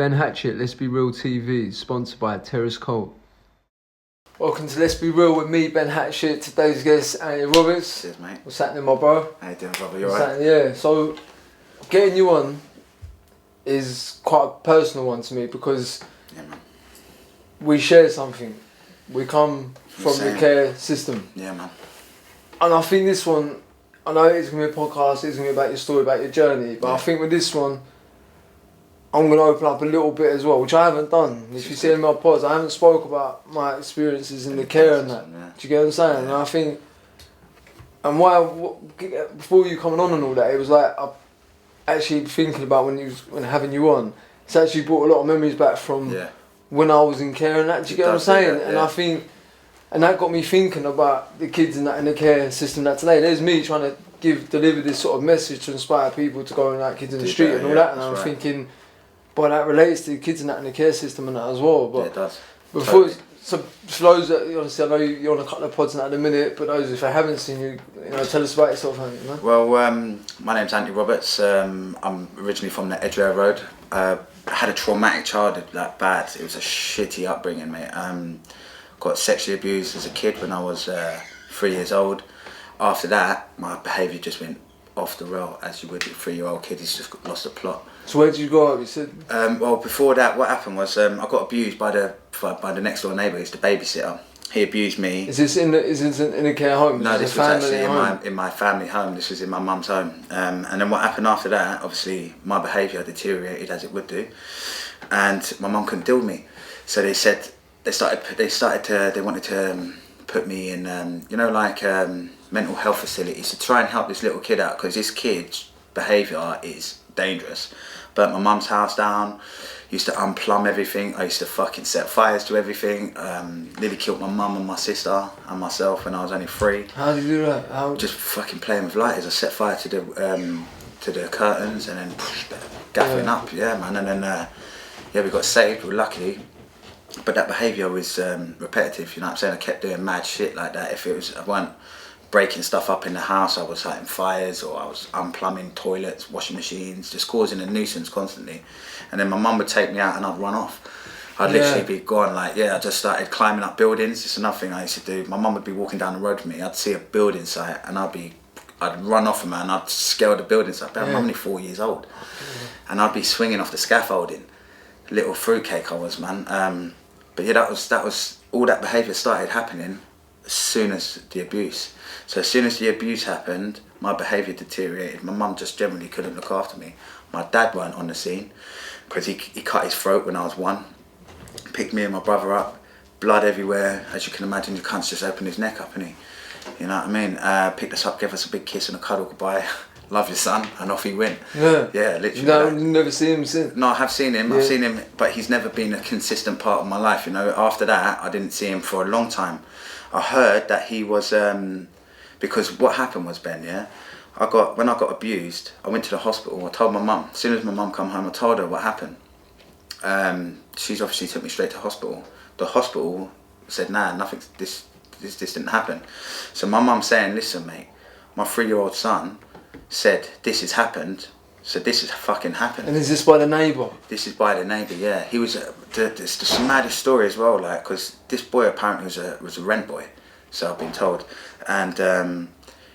Ben Hatchett, Let's Be Real TV, sponsored by Terrace Colt. Welcome to Let's Be Real with me, Ben Hatchett. Today's guest, Anthony Roberts. Cheers, mate. What's happening, my bro? How you doing, brother? You alright? Yeah, so getting you on is quite a personal one to me because we share something. We come from the care system. Yeah, man. And I think this one, I know it's going to be a podcast, it's going to be about your story, about your journey, but I think with this one, I'm going to open up a little bit as well, which I haven't done. If you see in my pods, I haven't spoke about my experiences in the care and that. Yeah. Do you get what I'm saying? Yeah. And I think, and before you coming on and all that, it was like, I actually thinking about when having you on, it's actually brought a lot of memories back from when I was in care and that. Do you get what I'm saying? And I think, and that got me thinking about the kids in the care system that today. There's me trying to deliver this sort of message to inspire people to go and like kids in the street and all that. And I'm thinking, but that relates to the kids in the care system and that as well. But it does. Before, so for those that, obviously I know you're on a couple of pods now at the minute, but those if I haven't seen you, tell us about yourself, Anthony, man. Well, my name's Anthony Roberts. I'm originally from the Edgware Road. I had a traumatic childhood, like bad. It was a shitty upbringing, mate. Got sexually abused as a kid when I was 3 years old. After that, my behaviour just went off the rail, as you would with a 3-year-old kid. He's just lost the plot. So where did you grow up? You said. Well, before that, what happened was I got abused by the next door neighbour. He's the babysitter. He abused me. Is this in a care home? No, this was actually in my family home. This was in my mum's home. And then what happened after that? Obviously, my behaviour deteriorated as it would do, and my mum couldn't deal with me. So they said they wanted to put me in mental health facilities to try and help this little kid out, because this kid's behaviour is dangerous. Burnt my mum's house down, used to unplumb everything. I used to fucking set fires to everything. Nearly killed my mum and my sister and myself when I was only 3. How did you do that? Just fucking playing with lighters. I set fire to the curtains and then gaffing up, man. And then we got saved, luckily. But that behaviour was repetitive, you know what I'm saying? I kept doing mad shit like that. If I weren't breaking stuff up in the house, I was lighting fires, or I was unplumbing toilets, washing machines, just causing a nuisance constantly. And then my mum would take me out and I'd run off. I'd literally be gone, I just started climbing up buildings. It's another thing I used to do. My mum would be walking down the road with me, I'd see a building site and I'd run off from her and I'd scale the building site. I'm only 4 years old. And I'd be swinging off the scaffolding. Little fruitcake I was, man. But that was all that behaviour started happening as soon as the abuse. So as soon as the abuse happened, my behaviour deteriorated. My mum just generally couldn't look after me. My dad weren't on the scene because he cut his throat when I was 1. Picked me and my brother up, blood everywhere. As you can imagine, the cunt's just opened his neck up, and you know what I mean? Picked us up, gave us a big kiss and a cuddle goodbye. Love your son, and off he went. Yeah, literally. No, you never seen him since? No, I have seen him. I've seen him, but he's never been a consistent part of my life. After that, I didn't see him for a long time. I heard that he was, because what happened was, Ben, when I got abused, I went to the hospital. I told my mum. As soon as my mum come home, I told her what happened. She's obviously took me straight to hospital. The hospital said, nah, nothing. This didn't happen. So my mum saying, listen, mate, my 3-year-old son said this has happened, so this has fucking happened. And is this by the neighbour? This is by the neighbour, yeah. He was it's the maddest story as well, because this boy apparently was a rent boy, so I've been told, and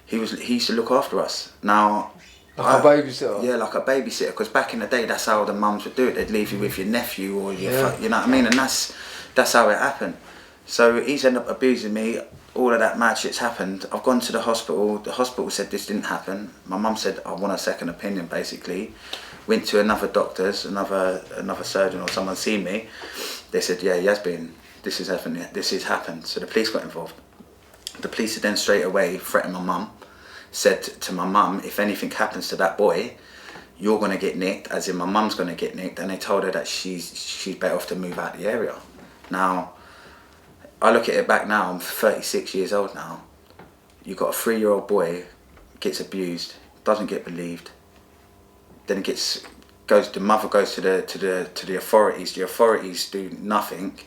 he used to look after us. Now, like a babysitter. Yeah, like a babysitter, because back in the day, that's how the mums would do it. They'd leave you with your nephew or you know what I mean, and that's how it happened. So he's ended up abusing me. All of that mad shit's happened. I've gone to the hospital. The hospital said this didn't happen. My mum said I want a second opinion, basically. Went to another doctor's, another surgeon or someone seen me. They said, yeah, he has been. This has happened. So the police got involved. The police then straight away threatened my mum. Said to my mum, if anything happens to that boy, you're going to get nicked, as in my mum's going to get nicked. And they told her that she's better off to move out the area. Now, I look at it back now, I'm 36 years old now. You've got a 3-year-old boy, gets abused, doesn't get believed. Then the mother goes to the authorities. The authorities do nothing.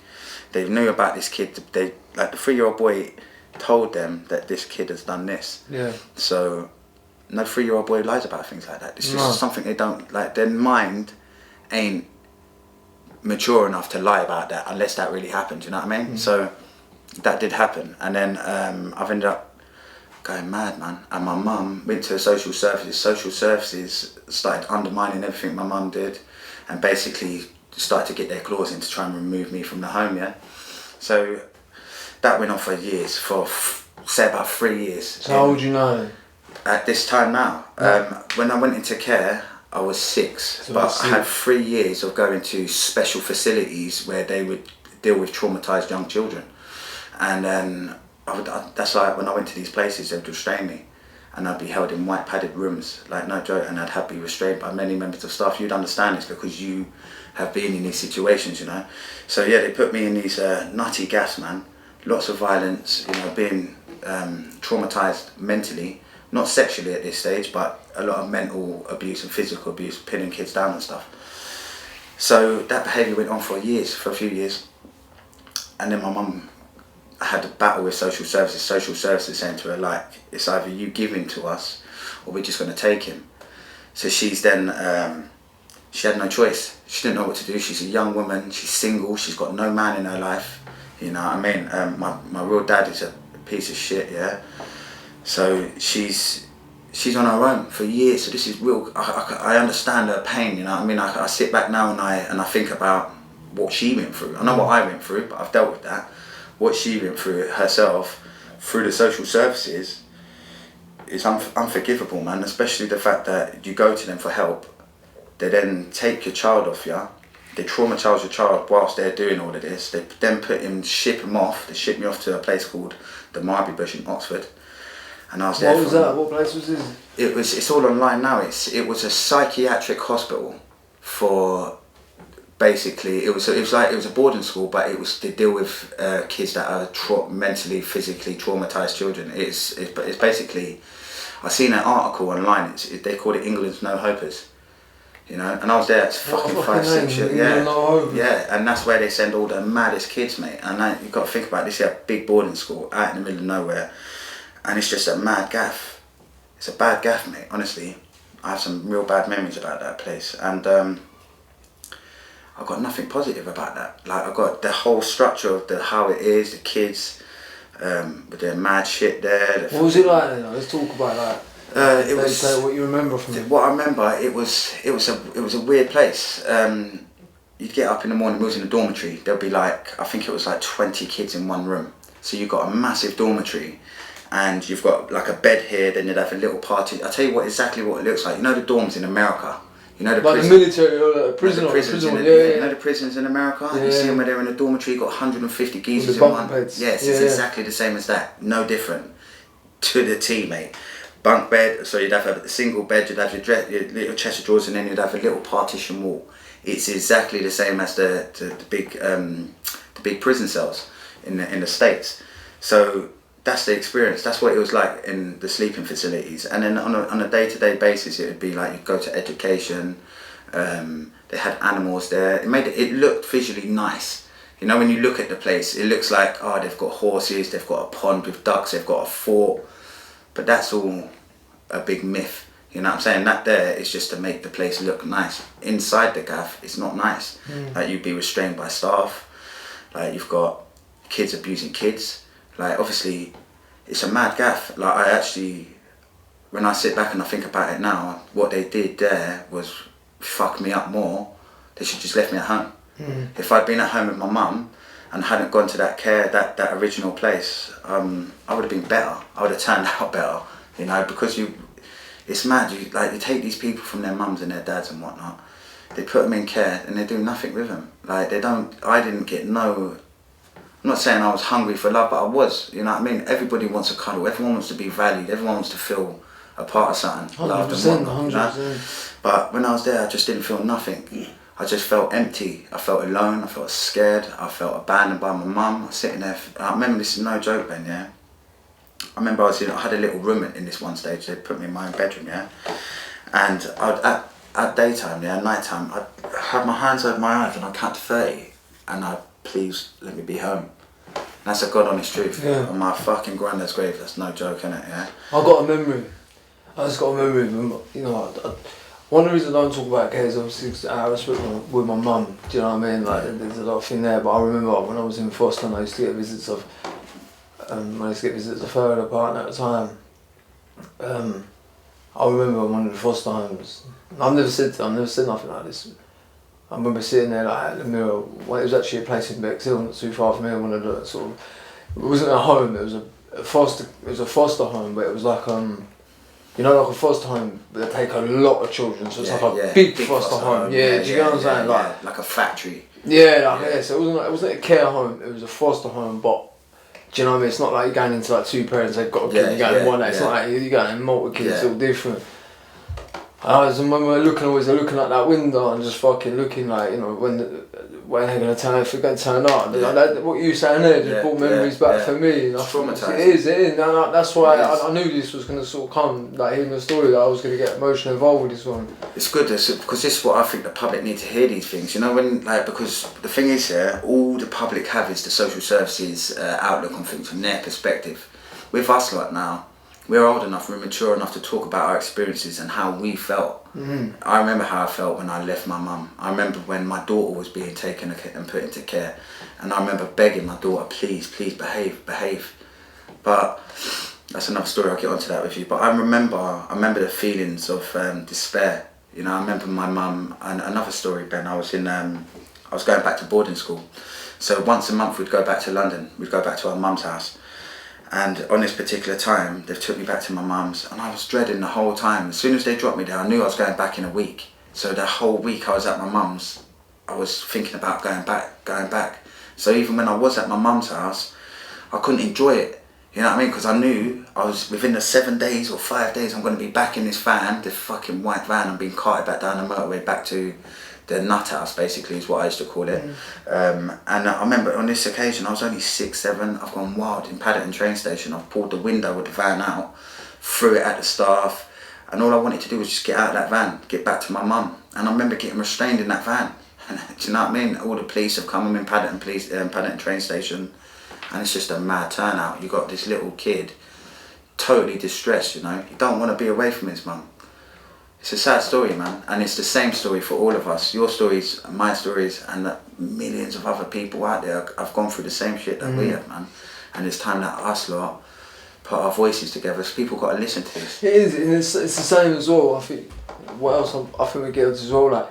They knew about this kid. The 3-year-old boy told them that this kid has done this. Yeah. So no 3-year-old boy lies about things like that. It's just something they don't, their mind ain't mature enough to lie about that unless that really happened, you know what I mean? So that did happen, and then I've ended up going mad, man. And my mum went to social services. Social services started undermining everything my mum did, and basically started to get their claws in to try and remove me from the home, yeah? So that went on for years, for say about 3 years. So how old you know? At this time now, when I went into care, I was 6, So but I had 3 years of going to special facilities where they would deal with traumatised young children. And then that's why when I went to these places, they would restrain me, and I'd be held in white padded rooms, like no joke, and I'd have to be restrained by many members of staff. You'd understand this because you have been in these situations, you know. So yeah, they put me in these nutty gaffs, man. Lots of violence, you know, being traumatised mentally, not sexually at this stage, but a lot of mental abuse and physical abuse, pinning kids down and stuff. So that behaviour went on for a few years, and then my mum had a battle with social services. Social services saying to her, like, it's either you give him to us or we're just going to take him. So she's then, she had no choice. She didn't know what to do. She's a young woman, she's single, she's got no man in her life, you know what I mean? My real dad is a piece of shit, yeah? So she's on her own for years. So this is real, I understand her pain, you know what I mean? I sit back now and I think about what she went through. I know what I went through, but I've dealt with that. What she went through herself, through the social services, is unforgivable, man. Especially the fact that you go to them for help, they then take your child off you, they traumatise your child whilst they're doing all of this, they then ship him off. They ship me off to a place called the Marby Bush in Oxford. And I was there. What was that? What place was this? It's all online now. It was a psychiatric hospital for, basically, it was a boarding school, but it was to deal with kids that are mentally, physically traumatised children. It's basically, I seen an article online. They called it England's No Hopers, you know. And I was there. It's fucking 5, 6 years. Yeah, and that's where they send all the maddest kids, mate. And you got to think about this. Yeah, big boarding school out in the middle of nowhere, and it's just a mad gaff. It's a bad gaff, mate. Honestly, I have some real bad memories about that place, and I've got nothing positive about that. Like, I've got the whole structure of how it is, the kids, with their mad shit there. What was it like then? Let's talk about that. It was what you remember from it. What I remember, it was a weird place. You'd get up in the morning, we was in a dormitory. There'd be like, I think it was like 20 kids in one room. So you've got a massive dormitory, and you've got like a bed here. Then you'd have a little party. I'll tell you exactly what it looks like. You know the dorms in America. You know the like prison, the military or prison, you know the prisons in America? Yeah, you see them where they're in a dormitory, you've got 150 geezers in one. Beds. Yes, it's exactly the same as that. No different. To the T, mate. Bunk bed, so you'd have a single bed, you'd have your little chest of drawers, and then you'd have a little partition wall. It's exactly the same as the big prison cells in the States. So that's the experience. That's what it was like in the sleeping facilities. And then on a day-to-day basis, it would be like you'd go to education. They had animals there. It looked visually nice. You know, when you look at the place, it looks like, oh, they've got horses, they've got a pond with ducks, they've got a fort. But that's all a big myth. You know what I'm saying? That there is just to make the place look nice. Inside the gaff, it's not nice. Like, you'd be restrained by staff. Like, you've got kids abusing kids. Like, obviously, it's a mad gaff. Like, I actually, when I sit back and I think about it now, what they did there was fuck me up more. They should just left me at home. If I'd been at home with my mum and hadn't gone to that original place, I would have been better. I would have turned out better, you know, because it's mad. You take these people from their mums and their dads and whatnot, they put them in care and they do nothing with them. Like, I didn't get no, I'm not saying I was hungry for love, but I was, you know what I mean? Everybody wants a cuddle, everyone wants to be valued, everyone wants to feel a part of something, loved and whatnot, 100%. You know? But when I was there, I just didn't feel nothing. I just felt empty. I felt alone. I felt scared. I felt abandoned by my mum. I was sitting there. I remember, this is no joke, Ben. Yeah. I remember I had a little room in this one stage. They put me in my own bedroom. Yeah. And at daytime, yeah, night time, I'd have my hands over my eyes and I'd count to 30, and I'd, please let me be home. And that's a God honest truth. Yeah. On my fucking granddad's grave. That's no joke, innit? Yeah. I got a memory. I just got a memory. You know, One of the reasons I don't talk about care is obviously 'cause I was with my mum, do you know what I mean? Like, there's a lot of thing there, but I remember when I was in foster and I used to get visits of her and her partner at the time. I remember one of the foster homes, I've never said nothing like this. I remember sitting there like at the mirror, well, it was actually a place in Bexhill, not too far from here, one of the sort of, it wasn't a home, it was a foster home, but it was like, you know, like a foster home, but they take a lot of children, so it's like a big foster home. Yeah, do you get what I'm saying? Like a factory. Yeah, so it wasn't a care home, it was a foster home, but do you know what I mean? It's not like you're going into like two parents, they've got a kid, you're going one, it's not like you're going in multiple kids, it's all different. I remember looking at that window and just fucking looking like, you know, when they're going to turn, if they're going to turn up. Like what you were saying there just brought memories back for me. And traumatising. It is. That's why I knew this was going to sort of come, like hearing the story, that I was going to get emotionally involved with this one. It's good, because this is what I think the public need to hear, these things, you know, because the thing is here, all the public have is the social services outlook on things from their perspective. With us like now, we're old enough, we're mature enough to talk about our experiences and how we felt. I remember how I felt when I left my mum. I remember when my daughter was being taken and put into care, and I remember begging my daughter, please behave. But that's another story, I'll get onto that with you. But I remember the feelings of despair. You know, I remember my mum, and another story, Ben, I was going back to boarding school. So once a month we'd go back to London, we'd go back to our mum's house. And on this particular time, they took me back to my mum's, and I was dreading the whole time. As soon as they dropped me there, I knew I was going back in a week. So the whole week I was at my mum's, I was thinking about going back. So even when I was at my mum's house, I couldn't enjoy it. You know what I mean? Because I knew I was within the 7 days or 5 days, I'm going to be back in this van, the fucking white van, and being carted back down the motorway back to the nut house, basically, is what I used to call it. And I remember on this occasion, I was only 6, 7, I've gone wild in Paddington train station. I've pulled the window of the van out, threw it at the staff, and all I wanted to do was just get out of that van, get back to my mum. And I remember getting restrained in that van. Do you know what I mean? All the police have come in Paddington train station, and it's just a mad turnout. You got this little kid, totally distressed, you know. You don't want to be away from his mum. It's a sad story, man, and it's the same story for all of us. Your stories, my stories, and millions of other people out there have gone through the same shit that we have, man. And it's time that us lot put our voices together, so people got to listen to this. It is, and it's the same as well. I think what else I think we get into as well, like,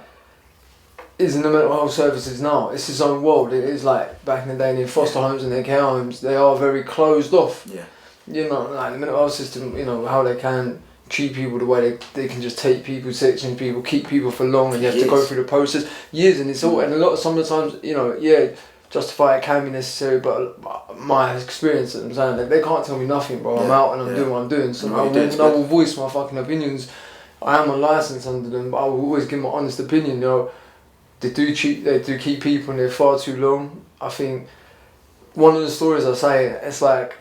is in the mental health services now. It's its own world. It is like back in the day in foster homes and their care homes. They are very closed off. Yeah. You know, like the mental health system. You know how they can treat people the way they can just take people, section people, keep people for long, and you have to go through the process years, and it's all, and a lot of sometimes, you know, justify it can be necessary, but my experience, I'm saying, they can't tell me nothing, bro. I'm out and I'm doing what I'm doing, so I will voice my fucking opinions. I am on license under them, but I will always give my honest opinion. You know, they do keep people in there far too long. I think one of the stories I say, it's like,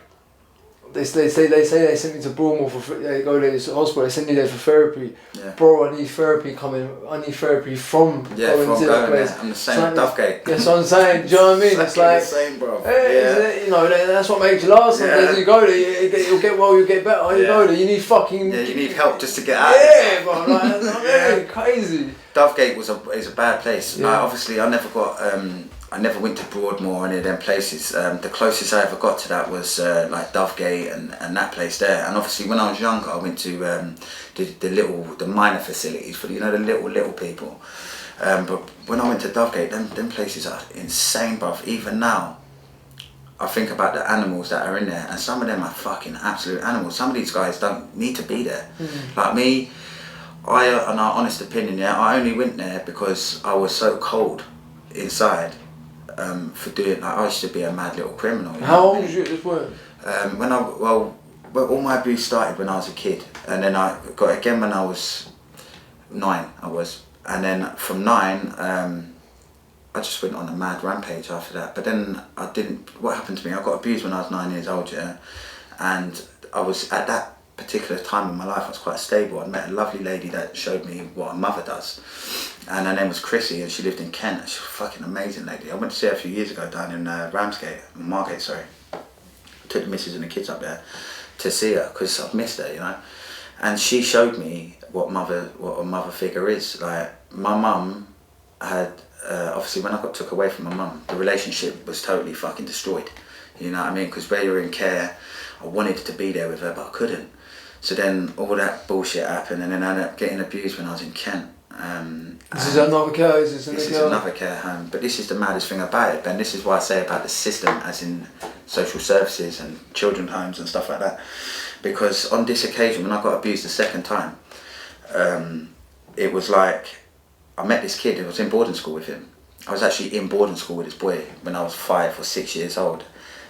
They say they sent me to Broadmoor they go to this hospital, they send you there for therapy. Yeah. Bro, I need therapy from going to that place. I'm the same with Dovegate. That's what I'm saying, do you know what I mean? It's like, the same, bro. You know, that's what makes you last. Sometimes you go there, you'll get well, you'll get better. You go there, you need fucking... Yeah, you need help just to get out. Yeah, bro, like, that's crazy. Dovegate is a bad place. Yeah. Obviously, I never went to Broadmoor or any of them places. The closest I ever got to that was like Dovegate and that place there. And obviously when I was younger, I went to the minor facilities for, you know, the little people. But when I went to Dovegate, them places are insane, bruv. Even now, I think about the animals that are in there, and some of them are fucking absolute animals. Some of these guys don't need to be there. Like me, in our honest opinion, I only went there because I was so cold inside. For doing, like, I used to be a mad little criminal. How old was you at this point? All my abuse started when I was a kid, and then I got it again when I was 9. And then from 9, I just went on a mad rampage after that. But then I didn't. What happened to me? I got abused when I was 9 years old, and I was at that particular time in my life, I was quite stable. I met a lovely lady that showed me what a mother does, and her name was Chrissy, and she lived in Kent. She's a fucking amazing lady. I went to see her a few years ago down in Margate, sorry. Took the missus and the kids up there to see her because I've missed her, you know. And she showed me what a mother figure is. Like, my mum had, obviously when I got took away from my mum, the relationship was totally fucking destroyed. You know what I mean? Because where you're in care, I wanted to be there with her, but I couldn't. So then all that bullshit happened, and then I ended up getting abused when I was in Kent. This is another care, this is another care home. But this is the maddest thing about it, Ben. This is why I say about the system, as in social services and children's homes and stuff like that. Because on this occasion, when I got abused the second time, it was like, I met this kid, I was in boarding school with him. I was actually in boarding school with this boy when I was 5 or 6 years old.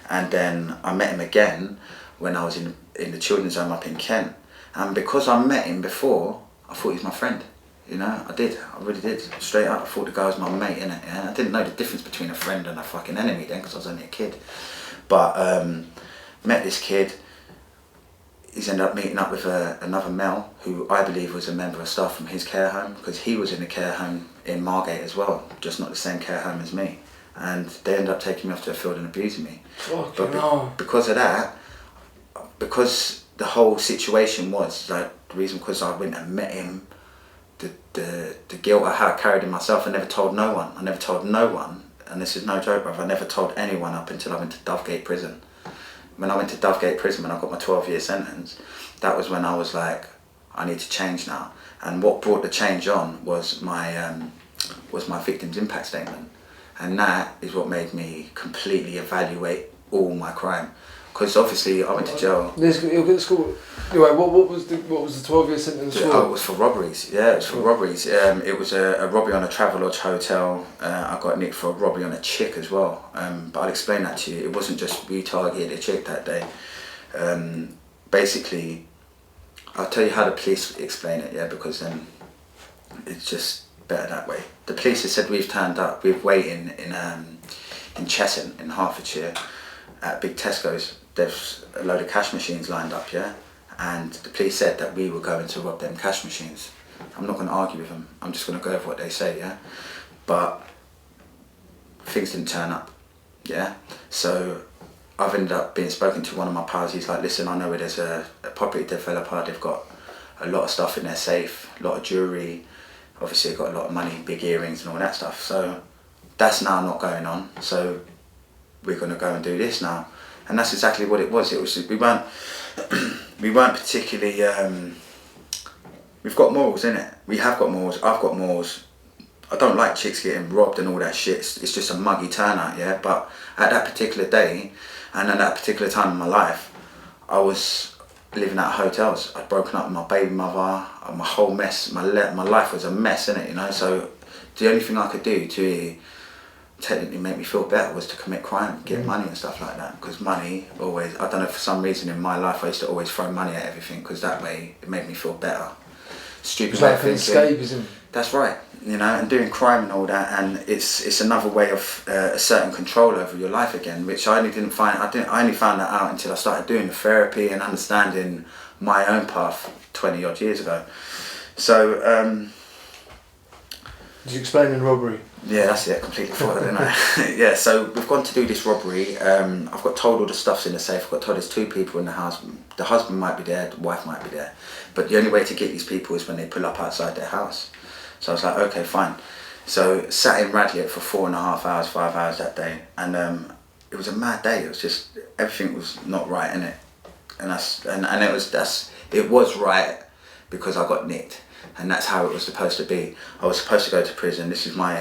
And then I met him again when I was in the children's home up in Kent. And because I met him before, I thought he was my friend. You know, I really did. Straight up, I thought the guy was my mate, innit? Yeah? I didn't know the difference between a friend and a fucking enemy then, because I was only a kid. But met this kid. He's ended up meeting up with another male who I believe was a member of staff from his care home, because he was in a care home in Margate as well, just not the same care home as me. And they ended up taking me off to a field and abusing me. Because of that, because the whole situation was like, the reason because I went and met him, the guilt I had carried in myself, I never told no one, and this is no joke, bruv, I never told anyone up until I went to Dovegate prison. When I went to Dovegate prison, when I got my 12-year sentence, that was when I was like, I need to change now. And what brought the change on was my victim's impact statement. And that is what made me completely evaluate all my crime. Because obviously I went to jail. Anyway, what was the 12-year sentence for? Oh, it was for robberies. Yeah, it was for robberies. It was a robbery on a Travelodge hotel. I got nicked for a robbery on a chick as well. But I'll explain that to you. It wasn't just we targeted a chick that day. Basically, I'll tell you how the police explain it. Yeah, because then it's just better that way. The police have said we've turned up. We're waiting in Cheshunt in Hertfordshire at big Tesco's. There's a load of cash machines lined up, yeah? And the police said that we were going to rob them cash machines. I'm not going to argue with them. I'm just going to go with what they say, yeah? But things didn't turn up, yeah? So I've ended up being spoken to one of my pals. He's like, listen, I know where there's a property developer. They've got a lot of stuff in their safe, a lot of jewellery. Obviously, they've got a lot of money, big earrings and all that stuff. So that's now not going on. So we're going to go and do this now. And that's exactly what it was. It was, we weren't particularly, we've got morals, innit? We have got morals, I've got morals. I don't like chicks getting robbed and all that shit. It's just a muggy turnout, yeah? But at that particular day, and at that particular time in my life, I was living at hotels. I'd broken up with my baby mother, my whole mess, my life was a mess, innit, you know? So the only thing I could do to technically make me feel better was to commit crime, get money and stuff like that. Because money always, I don't know, for some reason in my life I used to always throw money at everything, because that way it made me feel better. Stupid way of thinking. Escapism. That's right, you know, and doing crime and all that, and it's another way of asserting control over your life again, which I only didn't find. I only found that out until I started doing the therapy and understanding my own path 20 odd years ago. So. Did you explain in Robbery? Yeah, that's it. Completely forgot, didn't I? Yeah. So we've gone to do this robbery. I've got told all the stuff's in the safe. I've got told there's 2 people in the house. The husband might be there. The wife might be there. But the only way to get these people is when they pull up outside their house. So I was like, okay, fine. So sat in Radlett for 4.5 hours, 5 hours that day, and it was a mad day. It was just, everything was not right, innit? And it was right because I got nicked. And that's how it was supposed to be. I was supposed to go to prison. This is my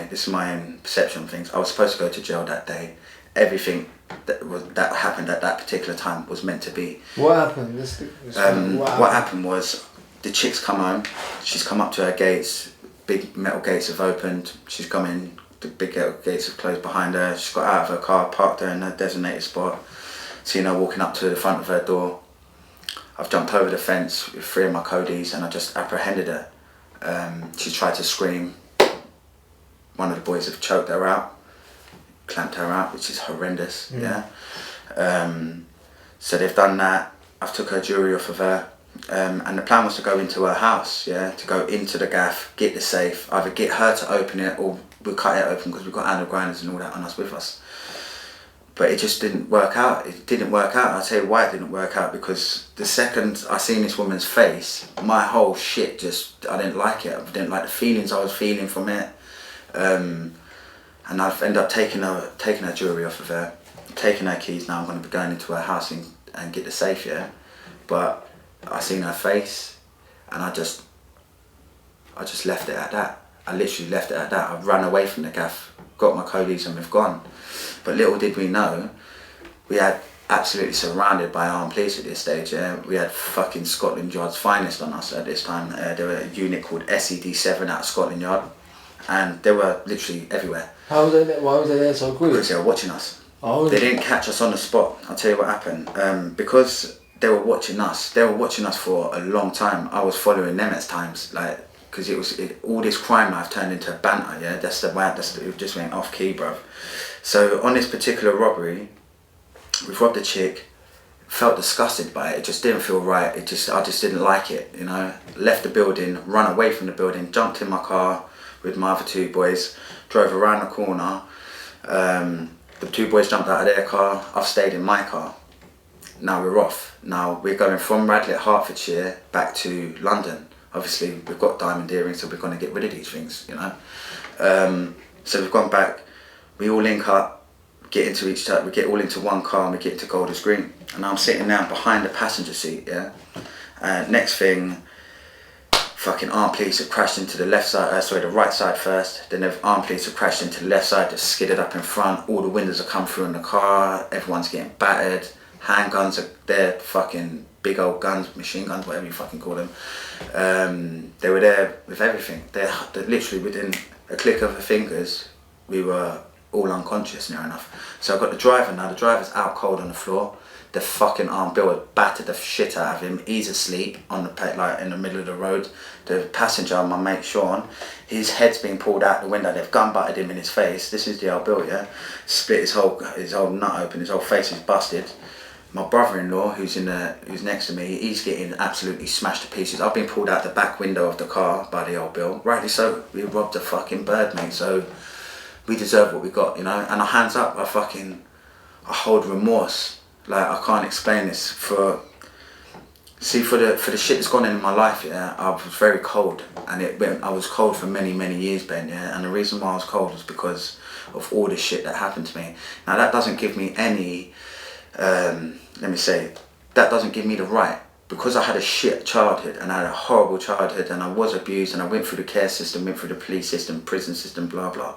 own perception of things. I was supposed to go to jail that day. Everything that happened at that particular time was meant to be. What happened? What happened was the chick's come home. She's come up to her gates. Big metal gates have opened. She's come in. The big metal gates have closed behind her. She's got out of her car, parked her in a designated spot. Seen her walking up to the front of her door. I've jumped over the fence with 3 of my codies and I just apprehended her. She tried to scream. One of the boys have choked her out, clamped her out, which is horrendous, yeah. So they've done that. I've took her jewellery off of her, and the plan was to go into her house, yeah, to go into the gaff, get the safe, either get her to open it or we'll cut it open because we've got anal grinders and all that on us with us. But it just didn't work out. It didn't work out. I'll tell you why it didn't work out, because the second I seen this woman's face, my whole shit just, I didn't like it. I didn't like the feelings I was feeling from it. And I've ended up taking her jewellery off of her, taking her keys. Now I'm going to be going into her house and get the safe, yeah? But I seen her face and I just left it at that. I literally left it at that. I ran away from the gaff, got my codies and we've gone. But little did we know, we had absolutely surrounded by armed police at this stage. Yeah? We had fucking Scotland Yard's finest on us at this time. There were a unit called SED7 out of Scotland Yard, and they were literally everywhere. How was they there? Why was they there so quick? Because they were watching us. Oh, they didn't catch us on the spot. I'll tell you what happened. Because they were watching us. They were watching us for a long time. I was following them at times, like, because all this crime life turned into banter. Yeah, it just went off key, bruv. So on this particular robbery, we've robbed a chick. Felt disgusted by it. It just didn't feel right. I just didn't like it. You know, left the building, run away from the building, jumped in my car with my other two boys, drove around the corner. The two boys jumped out of their car. I've stayed in my car. Now we're off. Now we're going from Radlett, Hertfordshire, back to London. Obviously, we've got diamond earrings, so we're going to get rid of these things, you know. So we've gone back. We all link up, get into each other. We get all into one car and we get into Golders Green. And I'm sitting now behind the passenger seat, yeah. Next thing, fucking armed police have crashed into the left side, the right side first. Then the armed police have crashed into the left side, just skidded up in front. All the windows have come through in the car. Everyone's getting battered. Handguns are there, fucking big old guns, machine guns, whatever you fucking call them. They were there with everything. They're literally within a click of the fingers, we were all unconscious near enough. So I've got the driver now. The driver's out cold on the floor. The fucking armed Bill had battered the shit out of him. He's asleep on the like in the middle of the road. The passenger, my mate Sean, his head's been pulled out the window. They've gun butted him in his face. This is the old Bill, yeah. Split his whole nut open. His whole face is busted. My brother-in-law, who's next to me, he's getting absolutely smashed to pieces. I've been pulled out the back window of the car by the old Bill. Rightly so. We robbed a fucking bird, mate. So we deserve what we got, you know. And our hands up. I hold remorse. Like, I can't explain this. For the shit that's gone in my life, yeah, I was very cold, and I was cold for many years, Ben, yeah. And the reason why I was cold was because of all the shit that happened to me. Now that doesn't give me any. That doesn't give me the right, because I had a shit childhood and I had a horrible childhood and I was abused and I went through the care system, went through the police system, prison system, blah blah.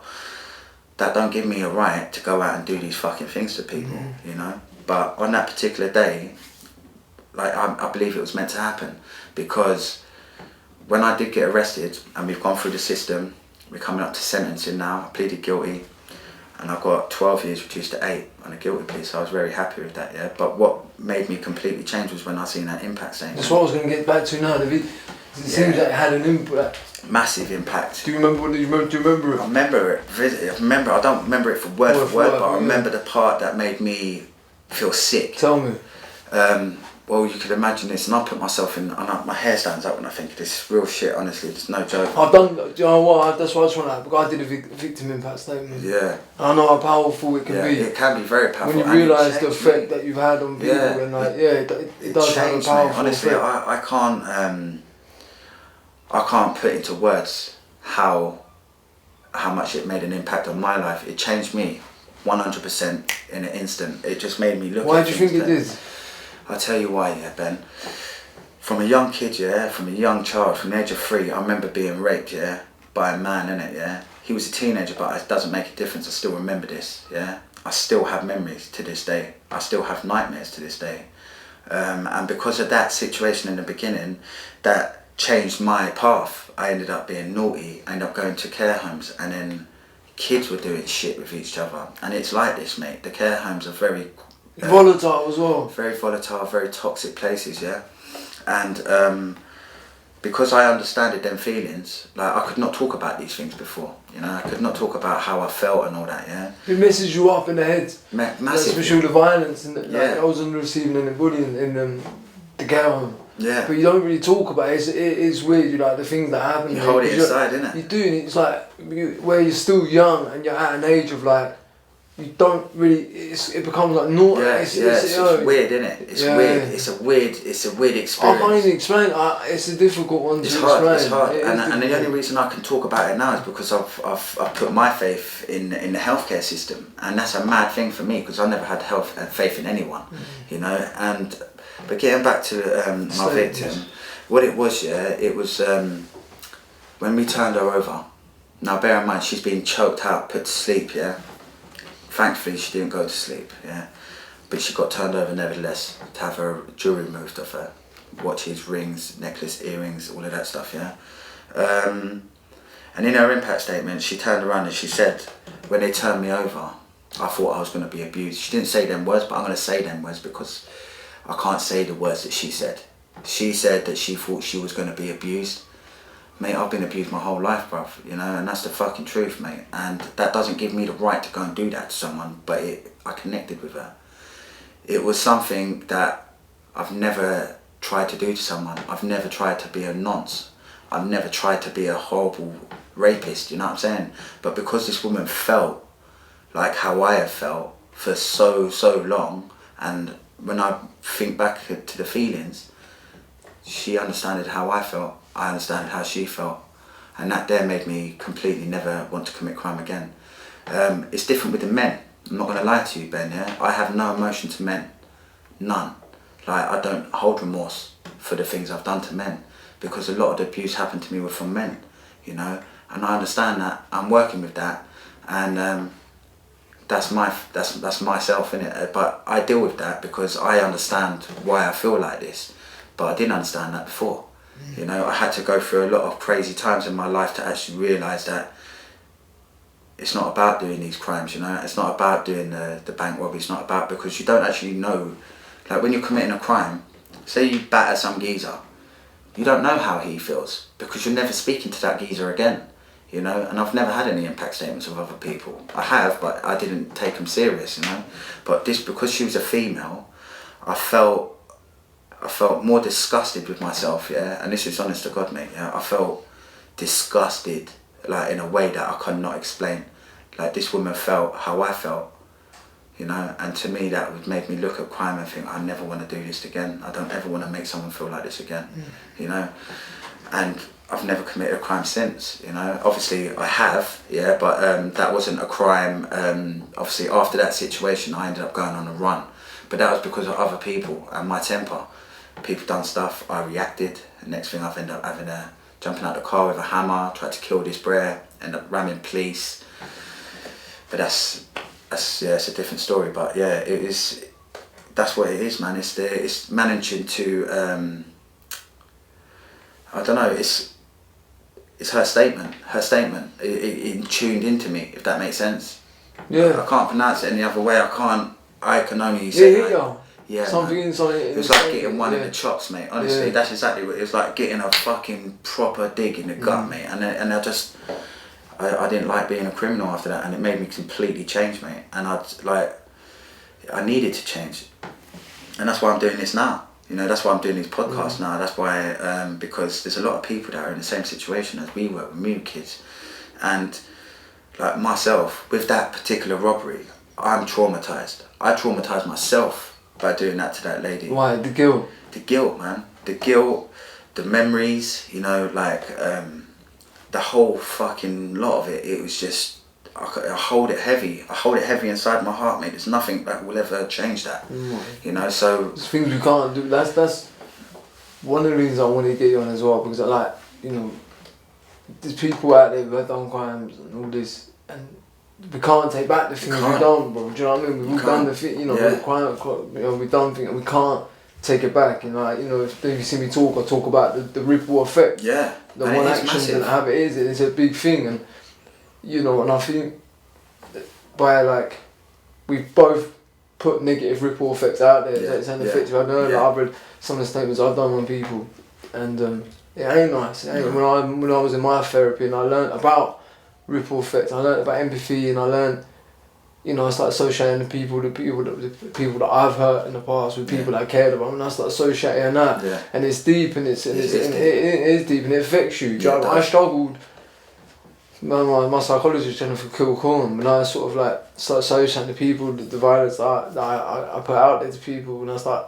That don't give me a right to go out and do these fucking things to people, you know. But on that particular day, like I believe it was meant to happen, because when I did get arrested and we've gone through the system, we're coming up to sentencing now. I pleaded guilty. And I got 12 years reduced to 8 on a guilty plea, so I was very happy with that, yeah. But what made me completely change was when I seen that impact statement. That's what I was going to get back to now. It seems like it had an impact. Massive impact. Do you remember it? I remember it. I don't remember it for word, but I remember the part that made me feel sick. Tell me. Well, you could imagine this, and I put myself in, and my hair stands up when I think of this. Real shit, honestly, there's no joke. I've done, do you know what, that's what I just want to, because I did a victim impact statement. Yeah. I know how powerful it can be. It can be very powerful. When you realise the effect that you've had on people, and like, it does have a powerful honestly, effect. I can't put into words how much it made an impact on my life. It changed me 100% in an instant. It just made me look. Why do you think it did? I'll tell you why, yeah, Ben. From a young kid, yeah, from a young child, from the age of 3, I remember being raped, yeah, by a man, innit, yeah. He was a teenager, but it doesn't make a difference. I still remember this, yeah. I still have memories to this day. I still have nightmares to this day. And because of that situation in the beginning, that changed my path. I ended up being naughty, I ended up going to care homes, and then kids were doing shit with each other. And it's like this, mate. The care homes are very... volatile as well. Very volatile, very toxic places, yeah. And because I understood them feelings, like I could not talk about these things before, you know. I could not talk about how I felt and all that, yeah. It messes you up in the head. Massively. Especially the violence and I was on the receiving end of bullying in the care home. Yeah. But you don't really talk about it. It's weird, you like the things that happen. You hold it inside, innit? You do, and it's like where you're still young and you're at an age of like you don't really. It becomes like naughty. Yeah, it's weird, isn't it? It's weird. It's a weird experience. I can't even explain. It's a difficult one to explain. It's hard. And the only reason I can talk about it now is because I've put my faith in the healthcare system, and that's a mad thing for me because I never had faith in anyone, you know. But getting back to my victim, what it was, it was when we turned her over. Now bear in mind she's been choked out, put to sleep, Thankfully she didn't go to sleep, but she got turned over nevertheless to have her jewellery removed off her, watches, rings, necklace, earrings, all of that stuff, and in her impact statement she turned around and she said, when they turned me over, I thought I was going to be abused. She didn't say them words, but I'm going to say them words because I can't say the words that she said. She said that she thought she was going to be abused. Mate, I've been abused my whole life, bruv, you know, and that's the fucking truth, mate. And that doesn't give me the right to go and do that to someone, but I connected with her. It was something that I've never tried to do to someone. I've never tried to be a nonce. I've never tried to be a horrible rapist, you know what I'm saying? But because this woman felt like how I have felt for so long, and when I think back to the feelings, she understood how I felt. I understand how she felt, and that there made me completely never want to commit crime again. It's different with the men. I'm not going to lie to you, Ben, I have no emotion to men. None. Like, I don't hold remorse for the things I've done to men because a lot of the abuse happened to me were from men, you know, and I understand that. I'm working with that, and that's myself, innit? But I deal with that because I understand why I feel like this, but I didn't understand that before. You know, I had to go through a lot of crazy times in my life to actually realise that it's not about doing these crimes, you know, it's not about doing the bank robbery, it's not about, because you don't actually know, like when you're committing a crime, say you batter some geezer, you don't know how he feels because you're never speaking to that geezer again, you know, and I've never had any impact statements of other people. I have, but I didn't take them serious, you know, but this, because she was a female, I felt more disgusted with myself, and this is honest to God, mate, I felt disgusted, like in a way that I could not explain. Like this woman felt how I felt, you know, and to me that would make me look at crime and think, I never want to do this again. I don't ever want to make someone feel like this again, you know. And I've never committed a crime since, you know. Obviously I have, but that wasn't a crime. Obviously after that situation I ended up going on a run, but that was because of other people and my temper. People done stuff, I reacted, and next thing I've ended up having jumping out the car with a hammer, tried to kill this brer, end up ramming police. But that's it's a different story. But that's what it is, man. It's managing to I don't know. It's her statement. It tuned into me, if that makes sense. Yeah. I can't pronounce it any other way. I can only say something inside it. It was like getting one in the chops, mate. Honestly, that's exactly what it was like, getting a fucking proper dig in the gut, mate. And I didn't like being a criminal after that, and it made me completely change, mate. And I needed to change, and that's why I'm doing this now. You know, that's why I'm doing these podcasts now. That's why, because there's a lot of people that are in the same situation as we were when we were kids, and like myself with that particular robbery, I'm traumatized. I traumatized myself by doing that to that lady. Why? The guilt? The guilt, man. The guilt, the memories, you know, like the whole fucking lot of it. It was just, I hold it heavy. I hold it heavy inside my heart, mate. There's nothing that will ever change that. You know, so... There's things we can't do. That's one of the reasons I want to get you on as well, because I like, you know, there's people out there who have done crimes and all this, and we can't take back the things we've done, bro. Do you know what I mean? We've done the thing, you know, we've done things, and we can't take it back. And like, you know, if you see me talk, I talk about the ripple effect. Yeah. The one action and how it is, it's a big thing, and you know, and I think by like, we've both put negative ripple effects out there. It's an effect. I know that I've read some of the statements I've done on people, and it ain't nice. It ain't. When I was in my therapy and I learned about ripple effect, I learned about empathy, and I learned, you know, I started associating the people that I've hurt in the past with people that I cared about, and I started associating that, and it's deep, and it is deep, and it affects you. I struggled my psychologist Jennifer Kilcorn, when I sort of like start associating the people, the violence that I put out there to people, and I start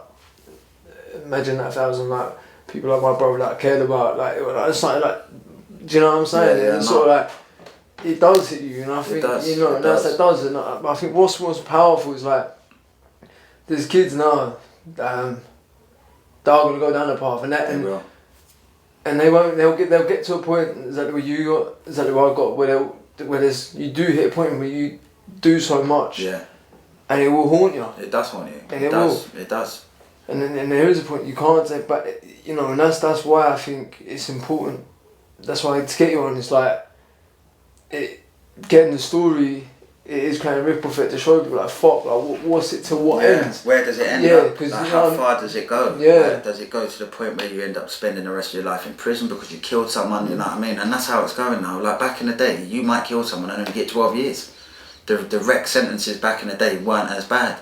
imagine that 1,000 like people like my brother that I cared about, like it's like do you know what I'm saying? Yeah, It's sort of like it does hit you, and I think you know, and that does, and I think what's most powerful is like there's kids now that are gonna go down the path, and they'll get to a point exactly where you got, exactly where I got, where there's you do hit a point where you do so much, and it will haunt you. It does haunt you. And it does. It does. And then there is a point you can't take back, you know, and that's why I think it's important. That's why to get you on, it's like getting the story. It is kind of ripple effect to show people like fuck, like what's it to what end? Where does it end up? Because like, how far does it go? Like, does it go to the point where you end up spending the rest of your life in prison because you killed someone? You know what I mean? And that's how it's going now. Like back in the day, you might kill someone and only get 12 years. The rec sentences back in the day weren't as bad.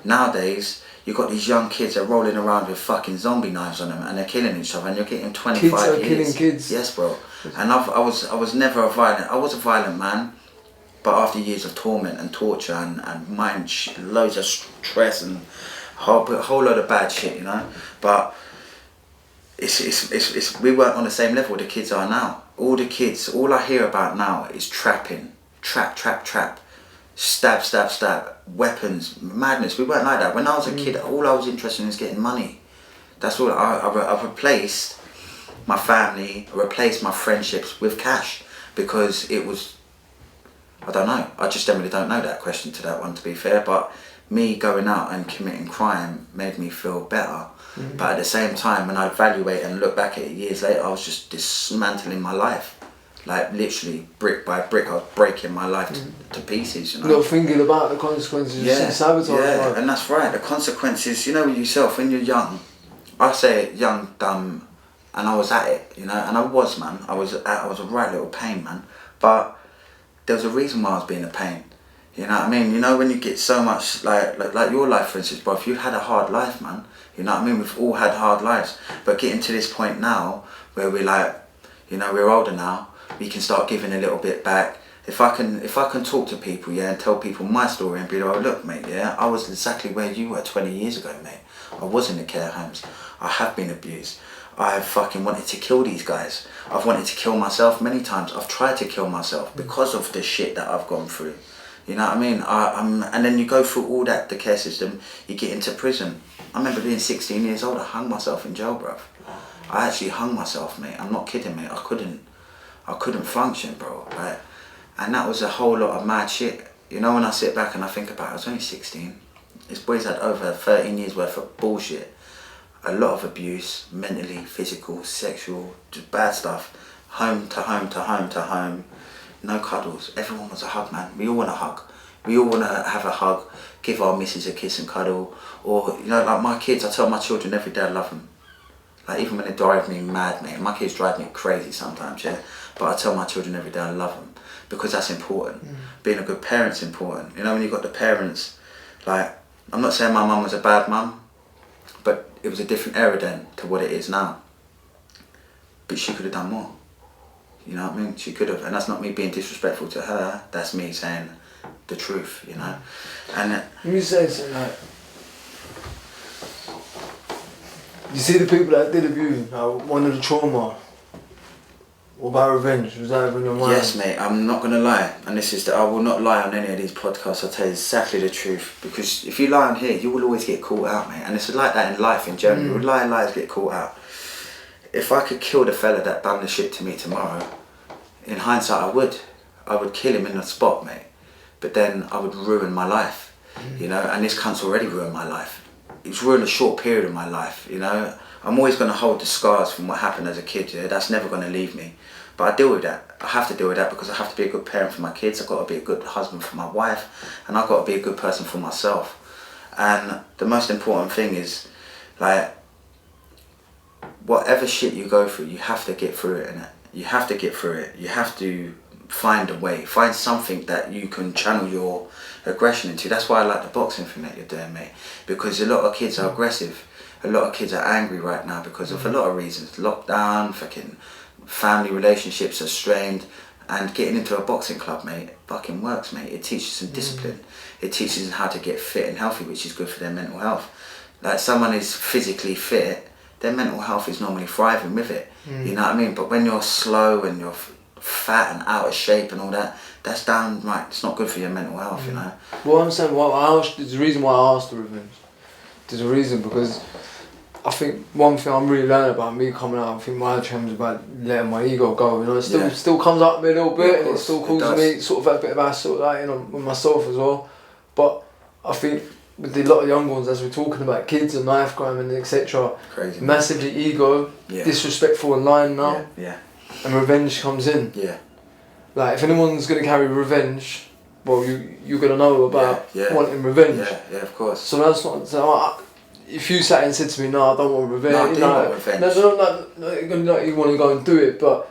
Nowadays, you've got these young kids that are rolling around with fucking zombie knives on them and they're killing each other and you're getting 25 years. Kids are killing kids. Yes, bro. And I was never a violent. I was a violent man. But after years of torment and torture and loads of stress and a whole load of bad shit, you know. But it's we weren't on the same level the kids are now. All I hear about now is trapping, trap, stab, weapons, madness. We weren't like that. When I was a kid, all I was interested in was getting money. That's all. I've replaced my family, replaced my friendships with cash because it was. I don't know. I just generally don't know that question to that one, to be fair. But me going out and committing crime made me feel better. Mm-hmm. But at the same time, when I evaluate and look back at it years later, I was just dismantling my life. Like literally, brick by brick, I was breaking my life to pieces. You know? Not thinking about the consequences. Sabotage. Yeah, and that's right. The consequences. You know, yourself when you're young. I say young, dumb, and I was at it. You know, and I was, man. I was a right little pain, man. But there was a reason why I was being a pain. You know what I mean? You know when you get so much, like your life for instance, bro, if you had a hard life, man, you know what I mean? We've all had hard lives. But getting to this point now, where we're like, you know, we're older now, we can start giving a little bit back. If I can talk to people, yeah, and tell people my story and be like, oh, look, mate, yeah, I was exactly where you were 20 years ago, mate. I was in the care homes. I have been abused. I've fucking wanted to kill these guys. I've wanted to kill myself many times. I've tried to kill myself because of the shit that I've gone through. You know what I mean? And then you go through all that, the care system, you get into prison. I remember being 16 years old, I hung myself in jail, bruv. I actually hung myself, mate. I'm not kidding, mate. I couldn't function, bro. Right? And that was a whole lot of mad shit. You know, when I sit back and I think about it, I was only 16. This boy's had over 13 years worth of bullshit. A lot of abuse, mentally, physical, sexual, just bad stuff. Home to home to home to home. No cuddles. Everyone wants a hug, man. We all want a hug. We all want to have a hug, give our missus a kiss and cuddle. Or, you know, like my kids, I tell my children every day I love them. Like even when they drive me mad, mate. My kids drive me crazy sometimes, yeah. But I tell my children every day I love them. Because that's important. Being a good parent's important. You know, when you've got the parents, like, I'm not saying my mum was a bad mum, but it was a different era then to what it is now. But she could have done more. You know what I mean? She could have. And that's not me being disrespectful to her. That's me saying the truth, you know? And you say something like, you see the people that did abuse, one of the trauma, what about revenge? Was that ever in your mind? Yes, mate, I'm not going to lie. And this is I will not lie on any of these podcasts. I'll tell you exactly the truth. Because if you lie on here, you will always get caught out, mate. And it's like that in life in general. Liars get caught out. If I could kill the fella that done the shit to me tomorrow, in hindsight I would. I would kill him in the spot, mate. But then I would ruin my life, you know. And this cunt's already ruined my life. It's ruined a short period of my life, you know. I'm always going to hold the scars from what happened as a kid, yeah? That's never going to leave me. But I deal with that. I have to deal with that because I have to be a good parent for my kids. I've got to be a good husband for my wife. And I've got to be a good person for myself. And the most important thing is, like, whatever shit you go through, you have to get through it, innit? You have to get through it. You have to find a way. Find something that you can channel your aggression into. That's why I like the boxing thing that you're doing, mate. Because a lot of kids are aggressive. A lot of kids are angry right now because of a lot of reasons. Lockdown, fucking family relationships are strained. And getting into a boxing club, mate, fucking works, mate. It teaches them discipline. It teaches them how to get fit and healthy, which is good for their mental health. Like, someone is physically fit, their mental health is normally thriving with it. You know what I mean? But when you're slow and you're fat and out of shape and all that, that's downright, it's not good for your mental health, you know? Well, I'm saying, there's a reason why I asked the revenge. There's a reason, because I think one thing I'm really learning about me coming out, I think my challenge is about letting my ego go. You know, it still comes up me a little bit, and it still causes me sort of a bit of hassle, like, you know, with myself as well. But I think with a lot of young ones, as we're talking about kids and knife crime and etc., massively ego, disrespectful and lying now, and revenge comes in. Like, if anyone's gonna carry revenge, well, you're gonna know about wanting revenge. Yeah, of course. So that's not. So if you sat and said to me, "No, I don't want revenge," no, I do want revenge. No, you want to go and do it, but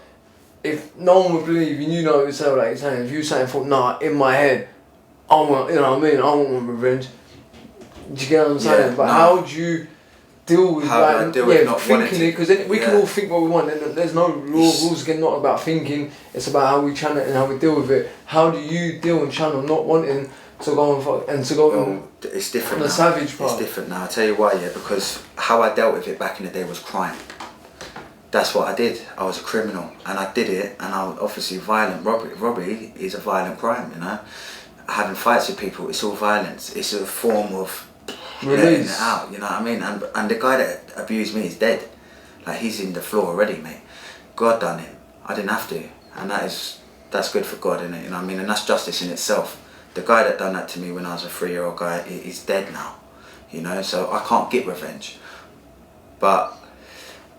if no one would believe you, know yourself, like you're saying, if you sat and thought, "Nah, in my head, I want," you know what I mean? I want revenge. Do you get what I'm saying? But how do you deal with that? Thinking it, because we can all think what we want, and there's no rules again, not about thinking. It's about how we channel it and how we deal with it. How do you deal and channel not wanting to go and to go it's different on the savage part? It's different now. I'll tell you why, because how I dealt with it back in the day was crime. That's what I did. I was a criminal, and I did it, and I was obviously violent. Robbery is a violent crime, you know. Having fights with people, it's all violence. It's a form of letting it out, you know what I mean? And the guy that abused me is dead. Like, he's in the floor already, mate. God done him. I didn't have to, and that's good for God, innit? You know what I mean? And that's justice in itself. The guy that done that to me when I was a 3-year-old guy is dead now, you know, so I can't get revenge. But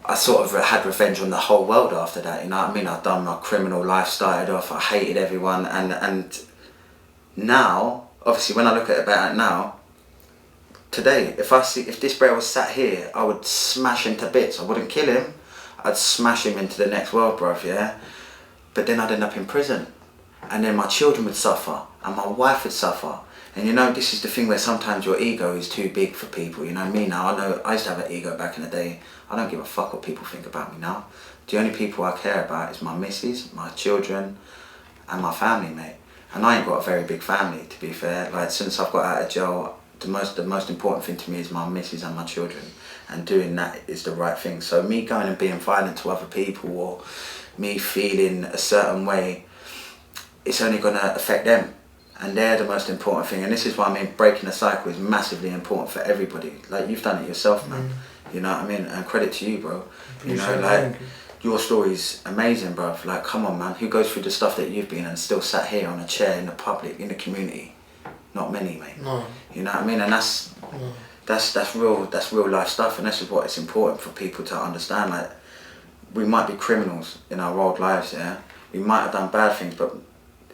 I sort of had revenge on the whole world after that, you know what I mean? I've done my criminal life, started off, I hated everyone, and now, obviously when I look at it now, today, if this bear was sat here, I would smash him to bits. I wouldn't kill him, I'd smash him into the next world, bruv, yeah? But then I'd end up in prison. And then my children would suffer, and my wife would suffer. And you know, this is the thing where sometimes your ego is too big for people, you know me now. I know I used to have an ego back in the day. I don't give a fuck what people think about me now. The only people I care about is my missus, my children, and my family, mate. And I ain't got a very big family, to be fair. Like, since I've got out of jail, the most important thing to me is my missus and my children. And doing that is the right thing. So me going and being violent to other people, or me feeling a certain way, it's only going to affect them, and they're the most important thing. And this is why I mean, breaking the cycle is massively important for everybody. Like, you've done it yourself, man. You know what I mean? And credit to you, bro. You know, like, your story's amazing, bro. Like, come on, man. Who goes through the stuff that you've been and still sat here on a chair in the public, in the community? Not many, mate. No. You know what I mean? And that's real life stuff, and this is what it's important for people to understand. Like, we might be criminals in our old lives, yeah? We might have done bad things, but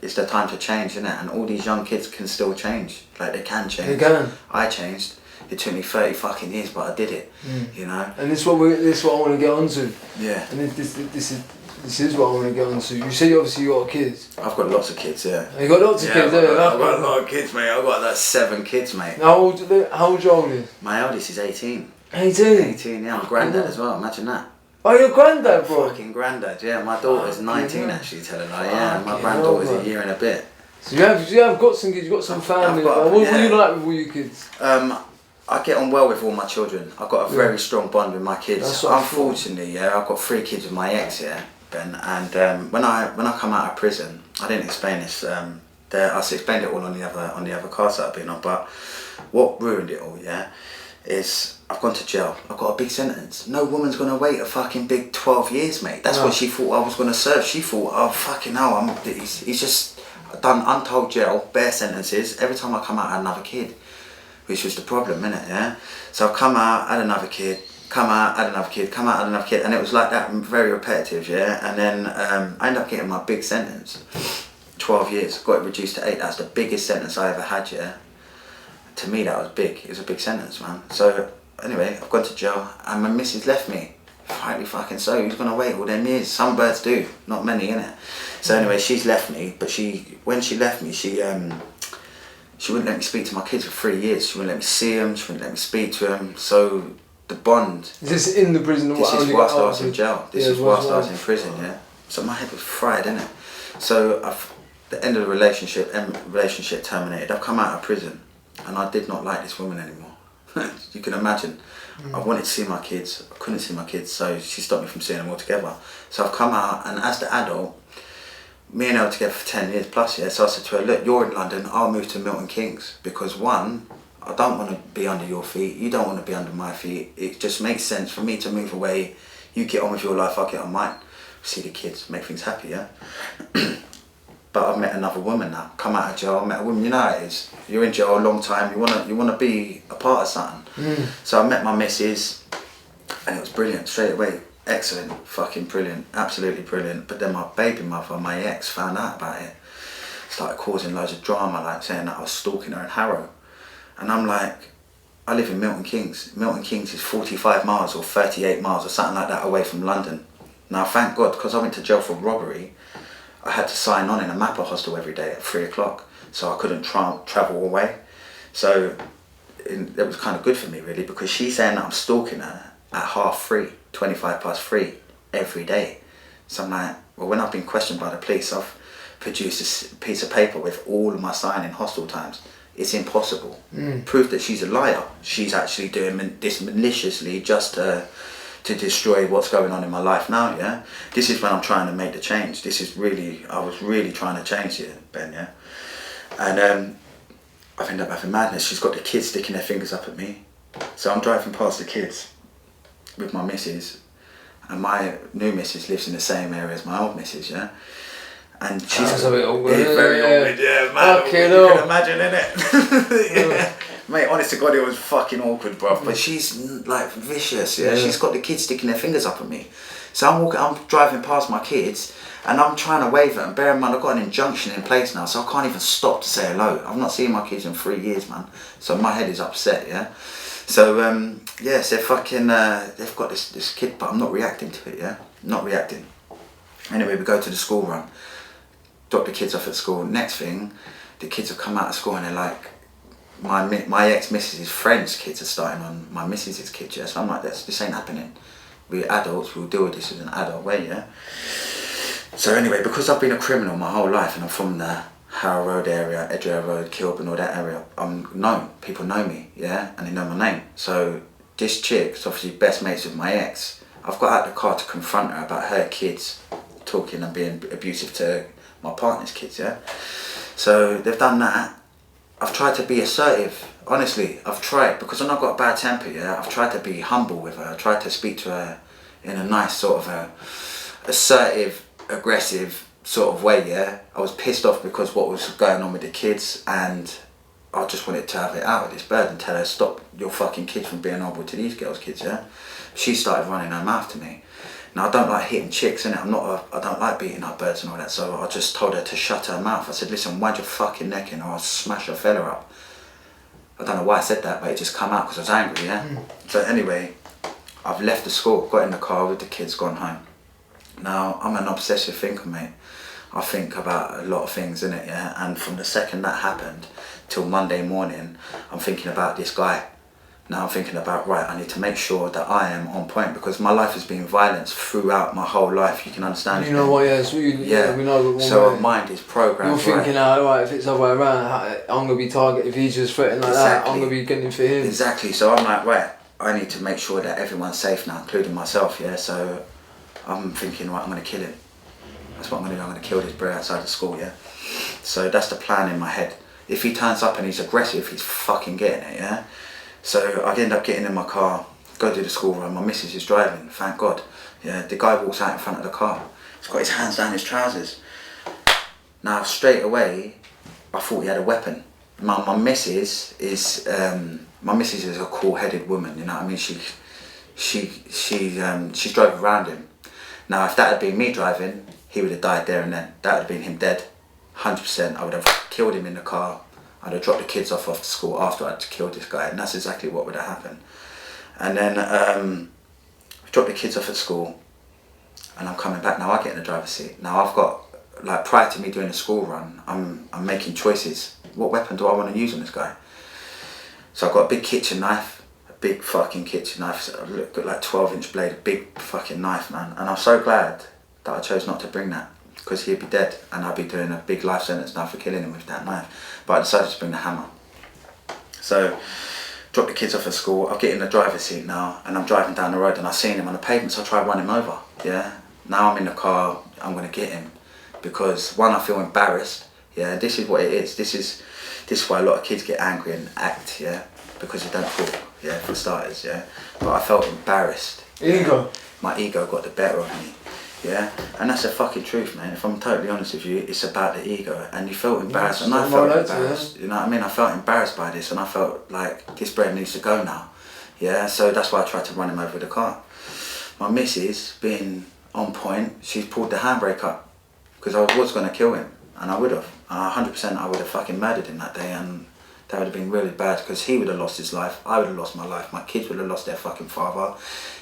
it's the time to change, isn't it? And all these young kids can still change. Like, they can change. They can. I changed. It took me 30 fucking years, but I did it. You know. And this is what I want to get onto. Yeah. And this is what I want to get onto. You say obviously you got kids. I've got lots of kids, yeah. You got lots of kids, I've got a lot of kids, mate. I've got like 7 kids, mate. How old your oldest? My eldest is 18. 18? 18, yeah. I'm granddad as well. Imagine that. Oh, you're granddad, bro? Fucking granddad, yeah. My daughter's 19 actually, telling her, yeah. My granddaughter's a year and a bit. So you have got some kids, you've got some family. What do you like with all your kids? I get on well with all my children. I've got a very strong bond with my kids. Unfortunately, yeah, I've got 3 kids with my ex, yeah, Ben. And when I come out of prison, I didn't explain this. I explained it all on the other cast that I've been on. But what ruined it all, yeah, is I've gone to jail. I've got a big sentence. No woman's gonna wait a fucking big 12 years, mate. That's what she thought I was gonna serve. She thought, oh fucking hell, he's just done untold jail, bare sentences. Every time I come out, I had another kid, which was the problem, innit? Yeah. So I've come out, had another kid, come out, had another kid, come out, had another kid, and it was like that, very repetitive, yeah. And then I ended up getting my big sentence, 12 years. Got it reduced to 8. That's the biggest sentence I ever had, yeah. To me, that was big. It was a big sentence, man. So anyway, I've gone to jail, and my missus left me. Rightly fucking so. Who's gonna wait all them years? Some birds do, not many, innit? So anyway, she's left me. But when she left me, she wouldn't let me speak to my kids for 3 years. She wouldn't let me see them. She wouldn't let me speak to them. So the bond. Is this in the prison? This is whilst I was in jail. This is whilst I was in prison, yeah. So my head was fried, innit? So the end of the relationship terminated. I've come out of prison, and I did not like this woman anymore. You can imagine. I wanted to see my kids. I couldn't see my kids, so she stopped me from seeing them altogether. So I've come out, and as the adult, me and her were together for 10 years plus, yeah. So I said to her, look, you're in London, I'll move to Milton Keynes, because one, I don't want to be under your feet, you don't want to be under my feet. It just makes sense for me to move away. You get on with your life, I'll get on mine. See the kids, make things happy, yeah. But I've met another woman now. Come out of jail, I met a woman. You know how it is. You're in jail a long time. You wanna be a part of something. So I met my missus, and it was brilliant straight away. Excellent, fucking brilliant, absolutely brilliant. But then my baby mother, my ex, found out about it. Started causing loads of drama, like saying that I was stalking her in Harrow. And I'm like, I live in Milton Keynes. Milton Keynes is 45 miles or 38 miles or something like that away from London. Now, thank God, because I went to jail for robbery, I had to sign on in a MAPA hostel every day at 3 o'clock, so I couldn't travel away. So it was kind of good for me, really, because she's saying that I'm stalking her at 3:30, 3:25 every day. So I'm like, well, when I've been questioned by the police, I've produced a piece of paper with all of my signing hostel times. It's impossible. Proof that she's a liar. She's actually doing this maliciously just to destroy what's going on in my life now, yeah? This is when I'm trying to make the change. I was really trying to change it, Ben, yeah? And I've ended up having madness. She's got the kids sticking their fingers up at me. So I'm driving past the kids with my missus, and my new missus lives in the same area as my old missus, yeah? And she's a bit awkward. Very awkward, yeah, man. You can imagine, innit? Yeah. Mate, honest to God, it was fucking awkward, bro. But she's like vicious, yeah? She's got the kids sticking their fingers up at me. So I'm driving past my kids, and I'm trying to wave at them. Bear in mind, I've got an injunction in place now, so I can't even stop to say hello. I've not seen my kids in 3 years, man. So my head is upset, yeah? So, yes, they've got this kid, but I'm not reacting to it, yeah? Not reacting. Anyway, we go to the school run, drop the kids off at school. Next thing, the kids have come out of school and they're like, my ex-missus's friends' kids are starting on my missus's kids, yeah? So I'm like, this ain't happening. We're adults, we'll deal with this in an adult way, yeah? So anyway, because I've been a criminal my whole life, and I'm from the Harrow Road area, Edgware Road, Kilburn, all that area, I'm known. People know me, yeah? And they know my name. So this chick's obviously best mates with my ex. I've got out the car to confront her about her kids talking and being abusive to my partner's kids, yeah? So they've done that. I've tried to be assertive. Honestly, I've tried, because when I've got a bad temper, yeah, I've tried to be humble with her. I tried to speak to her in a nice sort of a assertive, aggressive sort of way, yeah. I was pissed off because what was going on with the kids, and I just wanted to have it out with this bird and tell her, stop your fucking kids from being horrible to these girls' kids, yeah. She started running her mouth to me. Now, I don't like hitting chicks, innit? I don't like beating up birds and all that, so I just told her to shut her mouth. I said, listen, wind your fucking neck in or I'll smash your fella up. I don't know why I said that, but it just come out because I was angry, yeah? So anyway, I've left the school, got in the car with the kids, gone home. Now, I'm an obsessive thinker, mate. I think about a lot of things, innit, yeah? And from the second that happened till Monday morning, I'm thinking about this guy. Now I'm thinking about, right, I need to make sure that I am on point, because my life has been violence throughout my whole life, you can understand. You know what, yeah, so we know what so our mind is programmed. You're thinking, right, if it's the other way around, I'm going to be targeted, if he's just threatening like that, I'm going to be getting for him. Exactly, so I'm like, right, I need to make sure that everyone's safe now, including myself, yeah, so I'm thinking, right, I'm going to kill him. That's what I'm going to do, I'm going to kill this bro outside the school, yeah. So that's the plan in my head. If he turns up and he's aggressive, he's fucking getting it, yeah. So I end up getting in my car, go do the school run. My missus is driving, thank God. Yeah, the guy walks out in front of the car. He's got his hands down his trousers. Now straight away, I thought he had a weapon. My missus is a cool-headed woman. You know what I mean? She's driving around him. Now if that had been me driving, he would have died there and then. That would have been him dead, 100%. I would have killed him in the car. I'd have dropped the kids off to school after I'd killed this guy, and that's exactly what would have happened. And then dropped the kids off at school, and I'm coming back. Now I get in the driver's seat. Now I've got, like, prior to me doing the school run, I'm making choices. What weapon do I want to use on this guy? So I've got a big kitchen knife, a big fucking kitchen knife. So I've got like 12-inch blade, a big fucking knife, man. And I'm so glad that I chose not to bring that. because he'd be dead and I'd be doing a big life sentence now for killing him with that knife. But I decided to bring the hammer. So, drop the kids off at school, I'll get in the driver's seat now and I'm driving down the road and I seen him on the pavement, so I try to run him over, yeah. Now I'm in the car, I'm going to get him because one, I feel embarrassed, yeah. This is what it is, this is why a lot of kids get angry and act, yeah, because they don't talk, yeah, for starters, yeah. But I felt embarrassed. Ego. My ego got the better of me, yeah. And that's the fucking truth, man. If I'm totally honest with you, it's about the ego. And you felt embarrassed, and I felt embarrassed. You know what I mean? I felt embarrassed by this, and I felt like this bread needs to go now, yeah. So that's why I tried to run him over with the car. My missus, being on point, she's pulled the handbrake up because I was going to kill him, and I would have. 100% I would have fucking murdered him that day, and that would have been really bad because he would have lost his life, I would have lost my life, my kids would have lost their fucking father,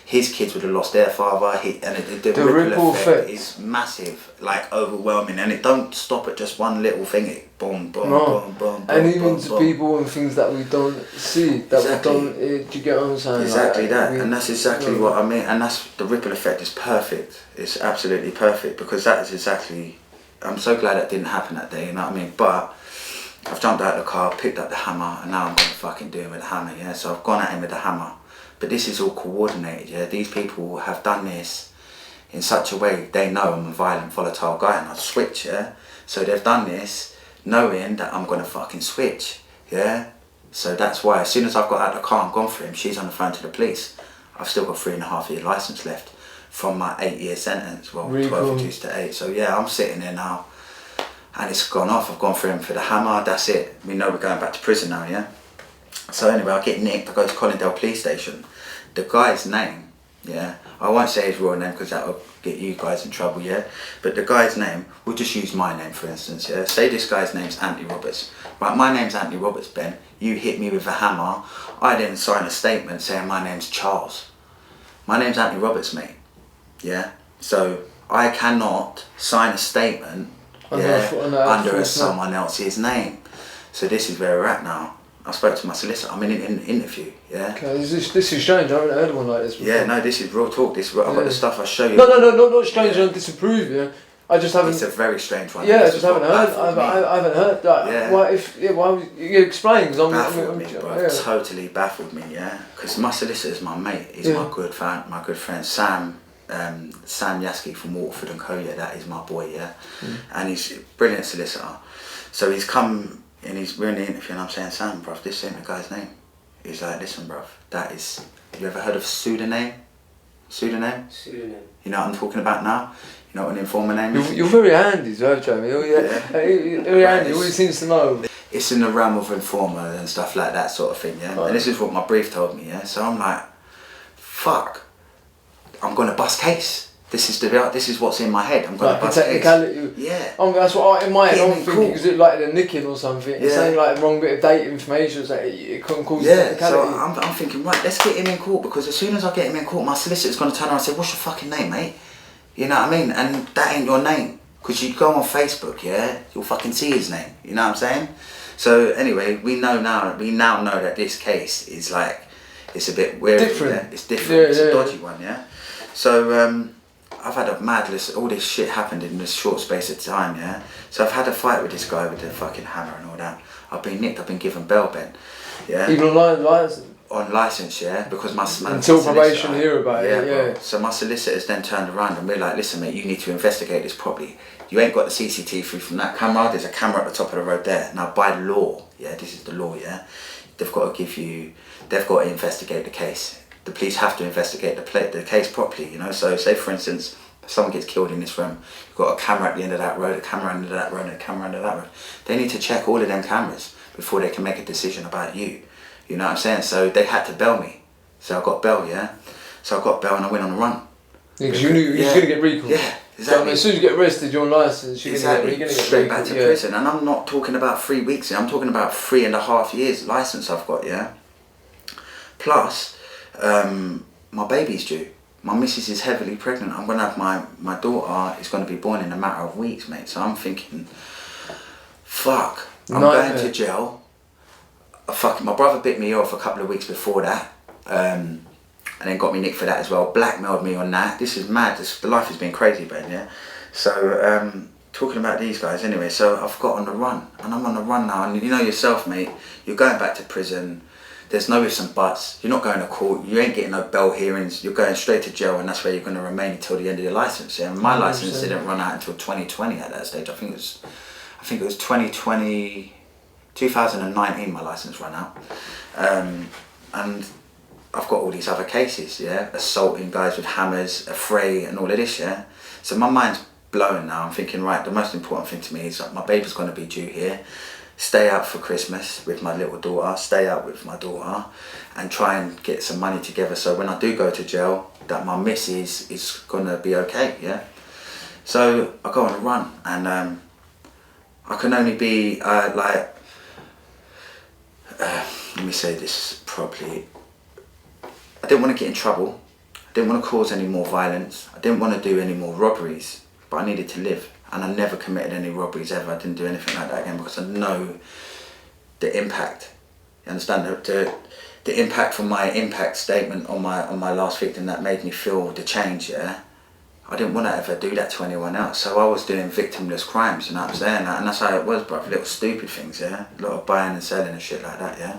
his kids would have lost their father, the ripple effect is massive, like overwhelming, and it don't stop at just one little thing, it boom, boom, boom, boom, and boom, even boom, to boom. people and things that we don't see, that Exactly. we don't, do you get what I'm saying? Exactly like, that, and that's exactly what I mean, and that's, the ripple effect is perfect, it's absolutely perfect, because that is exactly, I'm so glad that didn't happen that day, you know what I mean, but I've jumped out of the car, picked up the hammer, and now I'm going to fucking do him with the hammer, yeah? So I've gone at him with the hammer. But this is all coordinated, yeah? These people have done this in such a way, they know I'm a violent, volatile guy, and I'll switch, yeah? So they've done this knowing that I'm going to fucking switch, yeah? So that's why, as soon as I've got out of the car and gone for him, she's on the phone to the police. I've still got 3.5 year licence left from my 8-year sentence, well, really 12 reduced to 8. So yeah, I'm sitting there now. And it's gone off, I've gone for him for the hammer, that's it. We know we're going back to prison now, yeah? So anyway, I get nicked, I go to Colindale police station. The guy's name, yeah? I won't say his real name because that will get you guys in trouble, yeah? But the guy's name, we'll just use my name for instance, yeah? Say this guy's name's Anthony Roberts. Right, my name's Anthony Roberts, Ben. You hit me with a hammer. I then sign a statement saying my name's Charles. My name's Anthony Roberts, mate, yeah? So I cannot sign a statement under someone else's name. So this is where we're at now. I spoke to my solicitor, I'm in an interview, yeah? Okay, this is strange, I haven't heard of one like this before. Yeah, no, this is real talk, I've got the stuff I'll show you. No, not strange, I don't disapprove, yeah? I just haven't... It's a very strange one. Yeah, I just haven't heard, I haven't heard that. Yeah. Why would you explain? Cause baffled me, bro, totally baffled me, yeah? Because my solicitor's my mate, he's my good friend, Sam Yaski from Waterford and Co, yeah, that is my boy, yeah? And he's a brilliant solicitor. So he's come and we're in the interview and I'm saying, Sam, bruv, this ain't the guy's name. He's like, listen, bruv, that is, you ever heard of pseudonym? Pseudonym. You know what I'm talking about now? You know what an informer name is? You're very handy as well, Jamie. Very handy, always seems to know. It's in the realm of informer and stuff like that sort of thing, yeah? Right. And this is what my brief told me, yeah? So I'm like, fuck, I'm going to bust case. This is what's in my head. I'm going to bust case. Yeah. That's what in my head I'm thinking. Is it like a nicking or something? It's saying like the wrong bit of date information, so it couldn't cause technicality. So I'm thinking, right, let's get him in court, because as soon as I get him in court, my solicitor's going to turn around and say, what's your fucking name, mate? You know what I mean? And that ain't your name. Because you go on Facebook, yeah, you'll fucking see his name. You know what I'm saying? So anyway, we now know that this case is like, it's a bit weird. Different. Yeah? It's different. It's a dodgy one, yeah? So I've had a mad list, all this shit happened in this short space of time, yeah? So I've had a fight with this guy with the fucking hammer and all that. I've been nicked, I've been given bail, Ben. Yeah? Even on licence? On licence, yeah, because my until probation hear about it, yeah. So my solicitors then turned around and we're like, listen mate, you need to investigate this properly. You ain't got the CCTV from that camera, there's a camera at the top of the road there. Now by law, yeah, this is the law, yeah, they've got to investigate the case. The police have to investigate the case properly, you know. So say for instance, someone gets killed in this room, you've got a camera at the end of that road, a camera under that road, and a camera under that road. They need to check all of them cameras before they can make a decision about you. You know what I'm saying? So they had to bail me. So I got bail, yeah? So I got bail and I went on a run. Yeah, because you knew you was going to get recalled. Yeah, exactly. So as soon as you get arrested, you're on licence, you're going to get straight back to prison. And I'm not talking about 3 weeks, I'm talking about 3.5 years licence I've got, yeah? Plus, my baby's due. My missus is heavily pregnant. I'm going to have my daughter is going to be born in a matter of weeks, mate. So I'm thinking, fuck, I'm going to jail. My brother bit me off a couple of weeks before that, and then got me nicked for that as well. Blackmailed me on that. This is mad. The life has been crazy, Ben. Yeah. So, talking about these guys anyway, so I've got on the run, and I'm on the run now, and you know yourself, mate, you're going back to prison, there's no ifs and buts, you're not going to court, you ain't getting no bail hearings, you're going straight to jail, and that's where you're going to remain until the end of your licence. Yeah? And my licence didn't run out until 2020 at that stage. I think it was 2019 my licence ran out. And I've got all these other cases, yeah, assaulting guys with hammers, affray and all of this, yeah. So my mind's blown now. I'm thinking, right, the most important thing to me is like, my baby's going to be due here, stay out for Christmas with my little daughter, stay out with my daughter, and try and get some money together so when I do go to jail, that my missus is going to be okay, yeah. So I go on a run, and I can only be let me say this properly, I didn't want to get in trouble, I didn't want to cause any more violence, I didn't want to do any more robberies, but I needed to live, and I never committed any robberies ever. I didn't do anything like that again because I know the impact. You understand the impact from my impact statement on my last victim that made me feel the change, yeah? I didn't want to ever do that to anyone else, so I was doing victimless crimes, you know what I'm saying? And that's how it was, bruv, little stupid things, yeah? A lot of buying and selling and shit like that, yeah?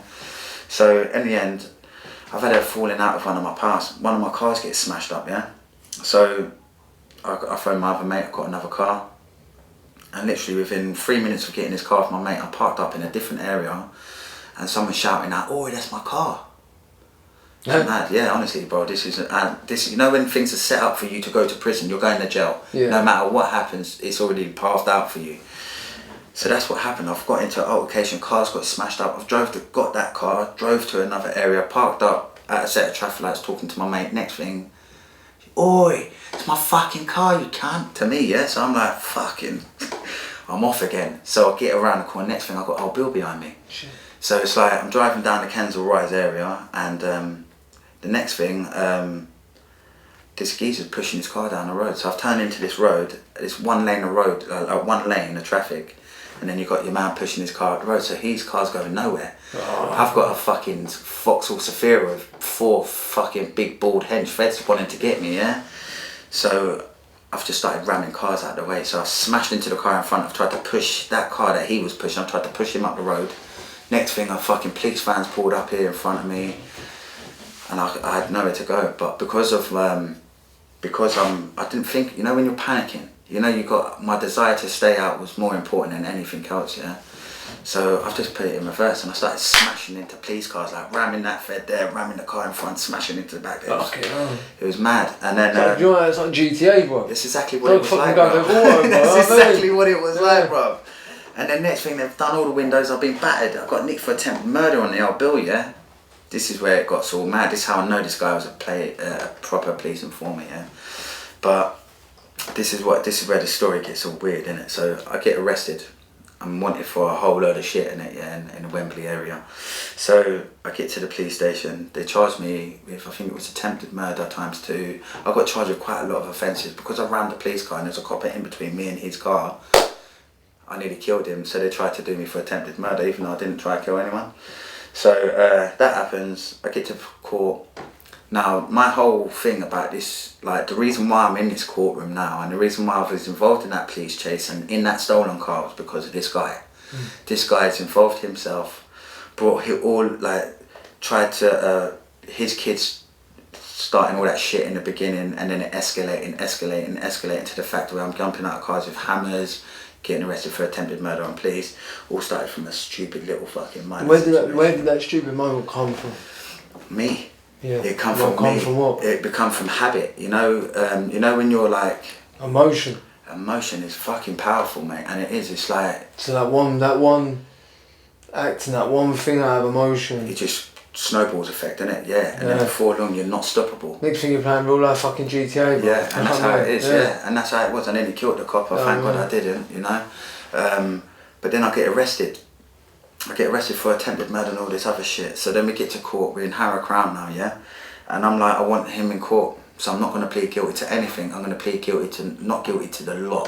So in the end, I've had a falling out with one of my cars gets smashed up, yeah? So I phoned my other mate, I got another car, and literally within 3 minutes of getting this car off my mate, I parked up in a different area, and someone shouting out, "Oh, that's my car." Yeah. Mad, yeah, honestly, bro, this, you know when things are set up for you to go to prison, you're going to jail. Yeah. No matter what happens, it's already passed out for you. So that's what happened. I've got into an altercation, cars got smashed up, got that car, drove to another area, parked up at a set of traffic lights talking to my mate. Next thing, "Oi, it's my fucking car, you cunt," to me, yeah? So I'm like, fucking, I'm off again. So I get around the corner, next thing I got Old Bill behind me. Shit. So it's like, I'm driving down the Kensal Rise area, and the next thing, this geezer's pushing his car down the road. So I've turned into this road, it's one lane of road, one lane of traffic, and then you've got your man pushing his car up the road, so his car's going nowhere. Oh. I've got a fucking Vauxhall Zafira with 4 fucking big bald hench feds wanting to get me, yeah? So I've just started ramming cars out of the way. So I smashed into the car in front, I've tried to push that car that he was pushing, I've tried to push him up the road. Next thing, a fucking police van's pulled up here in front of me, and I had nowhere to go. But because I didn't think, you know when you're panicking, you know my desire to stay out was more important than anything else, yeah? So I've just put it in reverse, and I started smashing into police cars, like ramming that fed there, ramming the car in front, smashing into the back there. It was mad. And then it's like GTA, bro. That's exactly what it was like, bro. That's exactly what it was like, bro. And then next thing, they've done all the windows, I've been battered, I got nicked for attempted murder on the Old Bill, yeah? This is where it got so mad. This is how I know this guy was a proper police informant, yeah? But this is where the story gets all weird, innit? So I get arrested. I'm wanted for a whole load of shit in it, yeah, in the Wembley area. So I get to the police station, they charged me with, I think it was attempted murder ×2. I got charged with quite a lot of offences because I rammed the police car and there's a copper in between me and his car. I nearly killed him, so they tried to do me for attempted murder even though I didn't try to kill anyone. So that happens, I get to court. Now, my whole thing about this, like the reason why I'm in this courtroom now and the reason why I was involved in that police chase and in that stolen car was because of this guy. This guy's involved himself, tried to, his kids starting all that shit in the beginning, and then it escalating to the fact where I'm jumping out of cars with hammers, getting arrested for attempted murder on police. All started from a stupid little fucking mind. Where did that stupid moment come from? Me. Yeah. It come from me. From what? It become from habit. You know when you're like. Emotion. Emotion is fucking powerful, mate, and it is. It's like. So that one act and that one thing out of emotion. It just snowballs effect, innit? Yeah. And then before long, you're not stoppable. Next thing you're playing real life fucking GTA. Bro. Yeah, and that's how it is. Yeah, and that's how it was. I nearly killed the cop. Thank God I didn't. You know. But then I get arrested. I get arrested for attempted murder and all this other shit. So then we get to court, we're in Harrow Crown now, yeah? And I'm like, I want him in court, so I'm not going to plead guilty to anything. I'm going to plead not guilty to the law.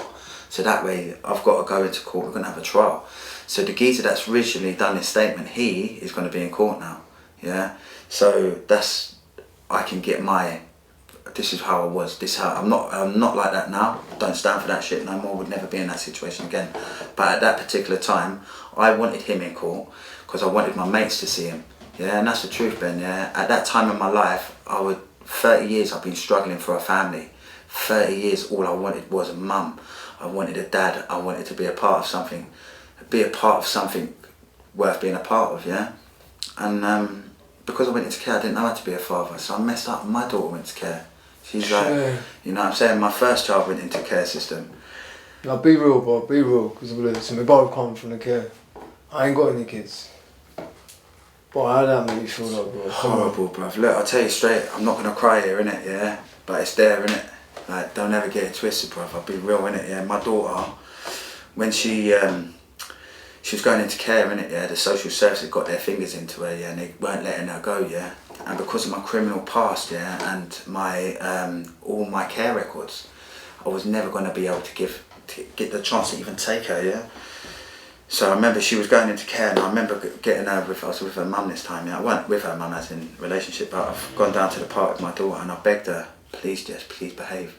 So that way, I've got to go into court, we're going to have a trial. So the geezer that's originally done this statement, he is going to be in court now, yeah? So I can get my this is how I was. I'm not like that now. Don't stand for that shit no more. Would never be in that situation again. But at that particular time, I wanted him in court because I wanted my mates to see him. Yeah, and that's the truth, Ben. Yeah, at that time in my life, 30 years I've been struggling for a family. 30 years, all I wanted was a mum. I wanted a dad. I wanted to be a part of something. Worth being a part of, yeah? And because I went into care, I didn't know how to be a father, so I messed up. My daughter went to care. She's like, you know what I'm saying? My first child went into care system. Now be real, bro, be real, because we both come from the care. I ain't got any kids. Boy, how that make you feel like, bro? Horrible, bruv. Look, I'll tell you straight, I'm not gonna cry here, innit, yeah? But it's there, innit? Like, don't ever get it twisted, bruv. I'll be real, innit, yeah? My daughter, when she was going into care, innit, yeah? The social services got their fingers into her, yeah? And they weren't letting her go, yeah? And because of my criminal past, yeah? And my, all my care records, I was never gonna be able to get the chance to even take her, yeah? So I remember she was going into care, and I remember getting her I was with her mum this time, yeah. I wasn't with her mum as in relationship, but I've gone down to the park with my daughter and I begged her, please Jess, please behave.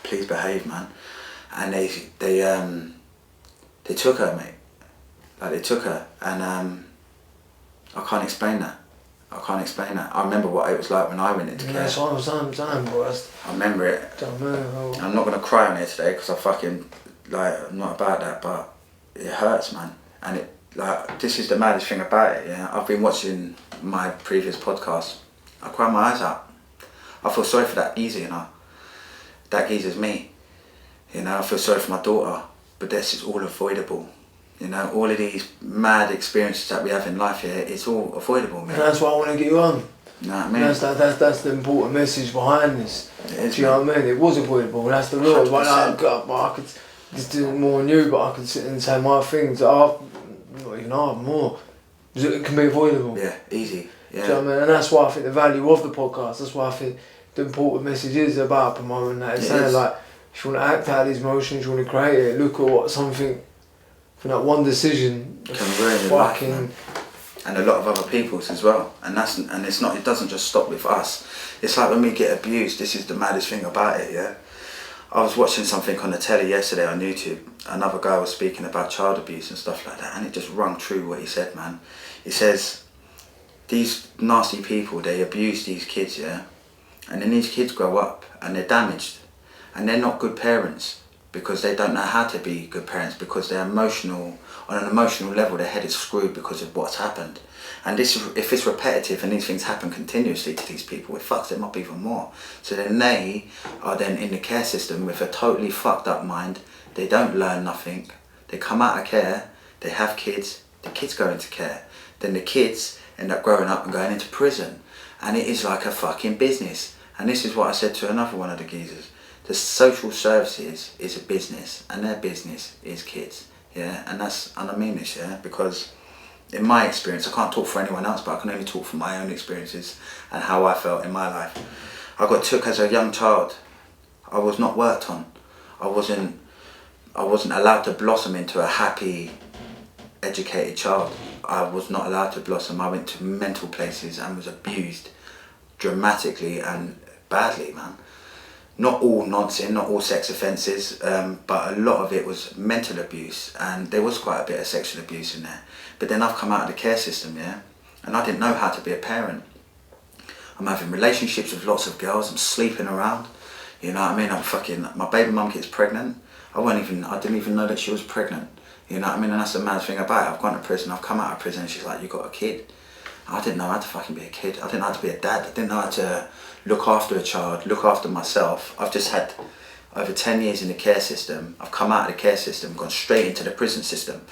Please behave, man. And they took her, mate. Like, they took her, and I can't explain that. I remember what it was like when I went into care. That's what I was saying, bro. I remember it. I'm not gonna cry on here today because I'm not about that, but it hurts, man. And this is the maddest thing about it, yeah. I've been watching my previous podcast. I cry my eyes out. I feel sorry for that geezer, you know. That geezer's me. You know, I feel sorry for my daughter, but this is all avoidable. You know, all of these mad experiences that we have in life here, it's all avoidable, man. And that's why I want to get you on. You know what I mean? That's the important message behind this. It is, do you know what I mean? It was avoidable, that's the real. Like, I could just do it more than you, but I could sit and say my things more. It can be avoidable. Yeah, easy. Yeah. Do you know what I mean? And that's why I think the value of the podcast, that's why I think the important message is about promoting that. It's saying, like, if you want to act out these emotions, you want to create it, look at what something from that one decision can ruin your life, man. And a lot of other people's as well. And it doesn't just stop with us. It's like when we get abused, this is the maddest thing about it, yeah? I was watching something on the telly yesterday on YouTube. Another guy was speaking about child abuse and stuff like that, and it just rung true what he said, man. He says, these nasty people, they abuse these kids, yeah? And then these kids grow up and they're damaged. And they're not good parents because they don't know how to be good parents, because they're emotional, on an emotional level, their head is screwed because of what's happened. And if it's repetitive and these things happen continuously to these people, it fucks them up even more. So then they are then in the care system with a totally fucked up mind. They don't learn nothing. They come out of care, they have kids, the kids go into care. Then the kids end up growing up and going into prison. And it is like a fucking business. And this is what I said to another one of the geezers. The social services is a business, and their business is kids. Yeah, and I mean this, yeah, because in my experience, I can't talk for anyone else, but I can only talk from my own experiences and how I felt in my life. I got took as a young child. I was not worked on. I wasn't allowed to blossom into a happy, educated child. I was not allowed to blossom. I went to mental places and was abused dramatically and badly, man. Not all nonsense, not all sex offences, but a lot of it was mental abuse, and there was quite a bit of sexual abuse in there. But then I've come out of the care system, yeah, and I didn't know how to be a parent. I'm having relationships with lots of girls, I'm sleeping around, you know what I mean? My baby mum gets pregnant, I didn't even know that she was pregnant, you know what I mean? And that's the mad thing about it. I've gone to prison, I've come out of prison, and she's like, you got a kid. I didn't know how to fucking be a kid, I didn't know how to be a dad, I didn't know how to look after a child, look after myself. I've just had over 10 years in the care system. I've come out of the care system, gone straight into the prison system.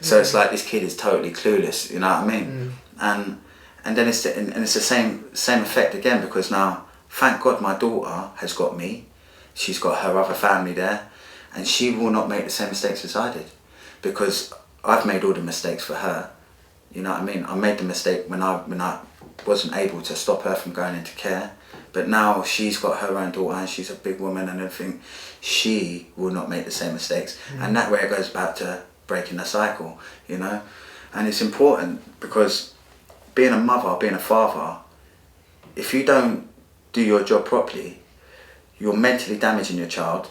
So it's like this kid is totally clueless, you know what I mean? And then it's the same effect again, because now, thank God my daughter has got me. She's got her other family there, and she will not make the same mistakes as I did, because I've made all the mistakes for her. You know what I mean? I made the mistake when I wasn't able to stop her from going into care, but now she's got her own daughter and she's a big woman and everything. She will not make the same mistakes, and that way it goes back to breaking the cycle, you know. And it's important, because being a mother, being a father, if you don't do your job properly, you're mentally damaging your child.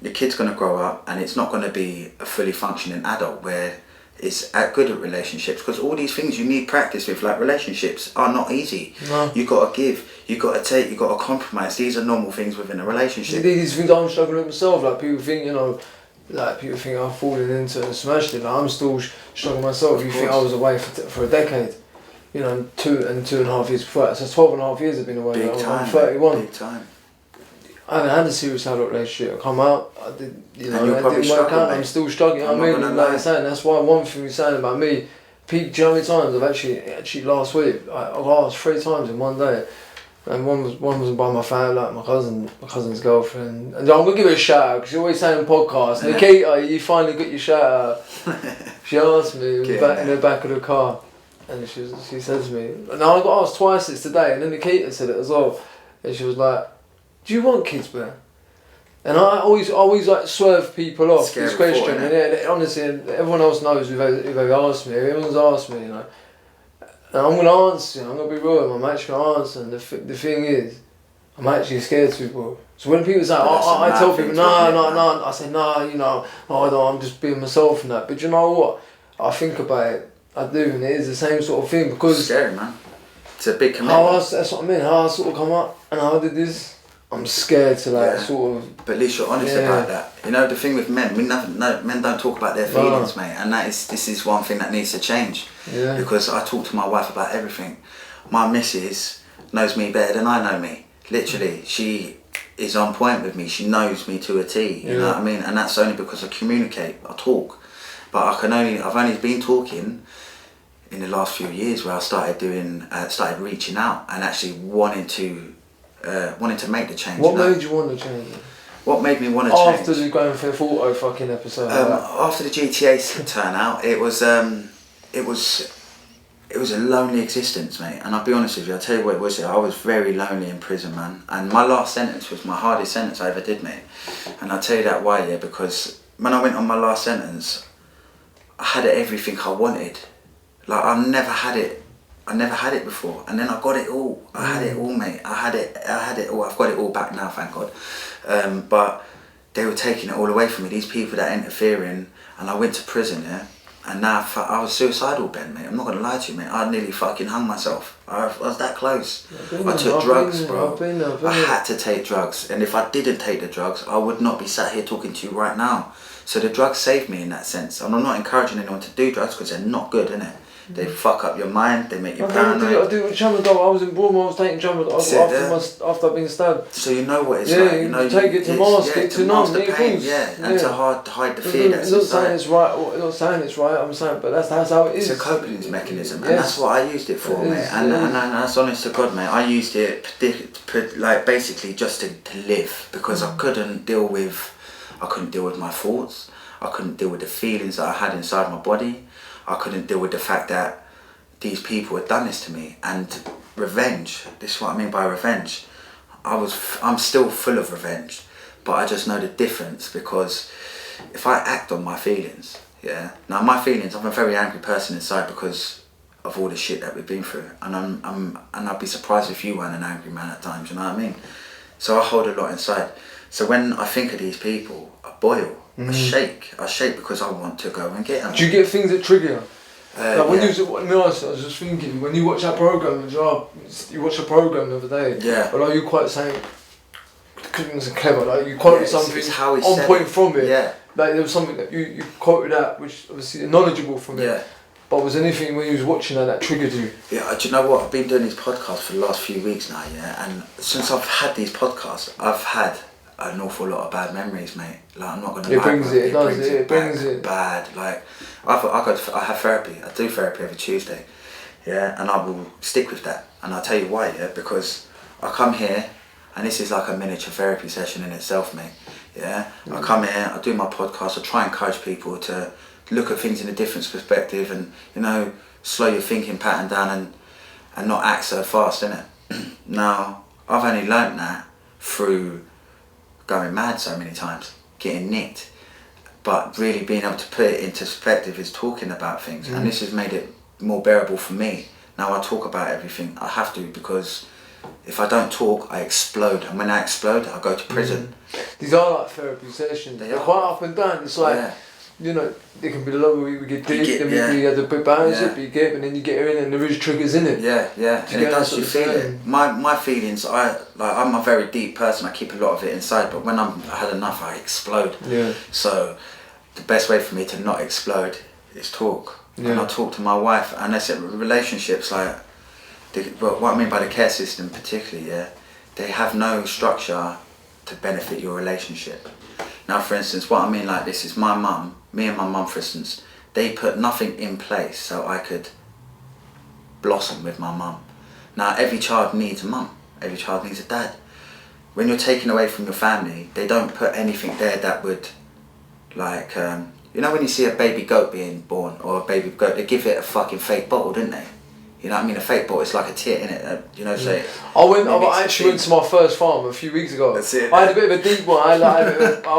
Your kid's going to grow up and it's not going to be a fully functioning adult where it's good at relationships, because all these things you need practice with, like relationships, are not easy. No. You got to give, you got to take, you got to compromise. These are normal things within a relationship. These things I'm struggling with myself. Like people think, you know, like people think I'm falling into and smashed it. Like I'm still struggling myself. You think I was away for a decade, you know, 2.5 years before that. So 12.5 years I've been away. Big Like, time. I'm 31. Big time. I haven't had a serious adult relationship. I come out, I did, you know, it didn't work out. I'm still struggling. I mean, like I'm saying, that's why one thing you're saying about me. Do you know how many times I've actually last week I asked 3 times in one day, and one was by my family, like my cousin's girlfriend. And I'm gonna give her a shout out because you're always saying on podcasts, Nikita, you finally got your shout out. She asked me, it was in the back of the car, and she said to me, and I got asked twice this today, and then Nikita said it as well, and she was like, do you want kids, man? And I always like swerve people off this question, and honestly, everyone else knows who they've asked me. Everyone's asked me, you know, and I'm gonna answer. I'm gonna be real. I'm actually gonna answer. And the thing is, I'm actually scared to people. So when people say, I tell people, no, I say no, you know, I'm just being myself and that. But you know what? I think about it. I do, and it is the same sort of thing because it's scary, man. It's a big commitment. That's what I mean. How I sort of come up and how I did this. I'm scared to sort of. But at least you're honest about that. You know, the thing with men, men don't talk about their feelings, mate, and this is one thing that needs to change. Yeah. Because I talk to my wife about everything. My missus knows me better than I know me. Literally, she is on point with me. She knows me to a T. You know what I mean? And that's only because I communicate, I talk. But I've only been talking in the last few years where I started reaching out and actually wanting to make the change. What made you want to change it? What made me want to change? After the Going for Auto fucking episode. After the GTA turnout, it was a lonely existence, mate. And I'll be honest with you, I'll tell you what it was. I was very lonely in prison, man. And my last sentence was my hardest sentence I ever did, mate. And I'll tell you that why, because when I went on my last sentence, I had everything I wanted. Like I never had it before, and then I got it all. I had it all, mate. I had it all. I've got it all back now, thank God. But they were taking it all away from me. These people that interfering, and I went to prison, and now I was suicidal, Ben, mate. I'm not gonna lie to you, mate. I nearly fucking hung myself. I was that close. I took drugs, bro. I had to take drugs, and if I didn't take the drugs, I would not be sat here talking to you right now. So the drugs saved me in that sense, and I'm not encouraging anyone to do drugs because they're not good, innit? They fuck up your mind, they make you paranoid. I do with tramadol. I was in Bournemouth, I was taking tramadol after I've been stabbed. So you know what it's like. You know, take it to mask it, to numb the pain, and to hide the fear that's inside. I'm not saying it's right, I'm saying it's right, I'm saying, but that's how it is. It's a coping mechanism, and that's what I used it for, mate. And that's honest to God, mate. I used it like basically just to live, because I couldn't deal with my thoughts. I couldn't deal with the feelings that I had inside my body. I couldn't deal with the fact that these people had done this to me, and revenge. This is what I mean by revenge. I'm still full of revenge, but I just know the difference, because if I act on my feelings, now my feelings, I'm a very angry person inside because of all the shit that we've been through, and I'd be surprised if you weren't an angry man at times. You know what I mean? So I hold a lot inside. So when I think of these people, I boil. I shake because I want to go and get them. Do you get things that trigger you? Like when I was just thinking, when you watch that program, you watched a program the other day. But are you quite saying, because it's clever, like you quoted something on point from it. Like there was something that you quoted that, which obviously you're knowledgeable from it. But was anything when you was watching that triggered you? Yeah, do you know what? I've been doing these podcasts for the last few weeks now, and since I've had these podcasts, I've had an awful lot of bad memories, mate. Like I'm not gonna lie. It brings it bad. Like I have therapy. I do therapy every Tuesday. And I will stick with that. And I'll tell you why. I come here, and this is like a miniature therapy session in itself, mate. I come here, I do my podcast, I try and encourage people to look at things in a different perspective, and slow your thinking pattern down and not act so fast, innit? Now I've only learnt that through going mad so many times, getting nicked, but really being able to put it into perspective is talking about things, and this has made it more bearable for me. Now I talk about everything, I have to, because if I don't talk, I explode, and when I explode, I go to prison. These are like therapy sessions. They're quite up and down. It's like, you know, they can be low, we get deep, then we get a bit balance it, but you get, and then you get in, and there is triggers in it. Yeah, and it does, you feel it. My feelings, I'm a very deep person, I keep a lot of it inside, but when I had enough, I explode. Yeah. So, the best way for me to not explode is talk. And I talk to my wife, and I said relationships, like, what I mean by the care system particularly, they have no structure to benefit your relationship. Now, for instance, what I mean like this is me and my mum, for instance, they put nothing in place so I could blossom with my mum. Now, every child needs a mum, every child needs a dad. When you're taken away from your family, they don't put anything there that would, like, you know when you see a baby goat being born, or a baby goat, they give it a fucking fake bottle, didn't they? You know what I mean? A fake bottle, it's like a tit, innit? You know, so... I actually went to my first farm a few weeks ago. That's it. I had a bit of a deep one. I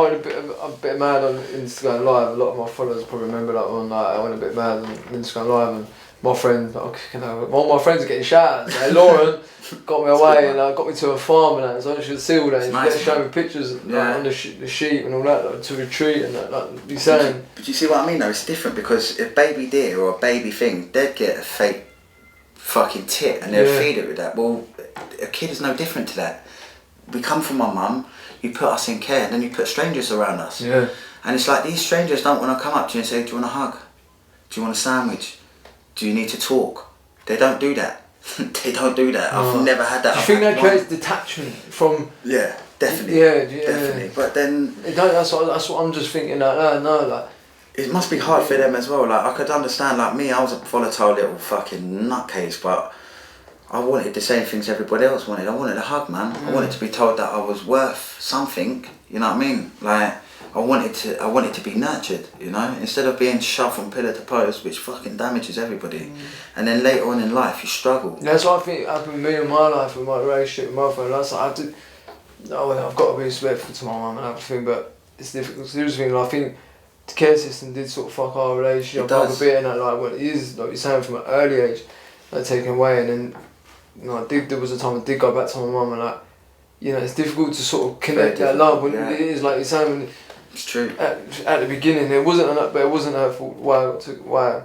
went a bit mad on Instagram Live. A lot of my followers probably remember that one. I went a bit mad on Instagram Live, and my friend, all my friends are getting shout outs. Lauren got me away and got me to a farm and that, so I should see all that. And she showed me pictures on the sheep and all that, like, to retreat and that, like you saying. But you see what I mean though? It's different because a baby deer or a baby thing, they'd get a fake fucking tit and they'd feed it with that. Well, a kid is no different to that. We come from our mum, you put us in care, and then you put strangers around us. Yeah. And it's like these strangers don't want to come up to you and say, do you want a hug? Do you want a sandwich? Do you need to talk? They don't do that. They don't do that. I've never had that. Do you think that creates detachment from... Yeah, definitely. Definitely. But then... That's what I'm just thinking, like, no, like... It must be hard for them as well. Like, I could understand, like me, I was a volatile little fucking nutcase, but I wanted the same things everybody else wanted. I wanted a hug, man. I wanted to be told that I was worth something, you know what I mean? Like, I wanted to be nurtured, you know, instead of being shoved from pillar to post, which fucking damages everybody. And then later on in life, you struggle. That's what I think happened with me in my life, with my relationship with my friend. I've got to be respectful to my mum and everything, but it's difficult to do this thing. I think the care system did sort of fuck our relationship up a bit, and that, like, when it is, like you're saying, from an early age, like, taken away, and then, you know, there was a time I did go back to my mum, and, like, you know, it's difficult to sort of connect that love when it is, like you're saying, when it's true. At the beginning, it wasn't her fault. Why,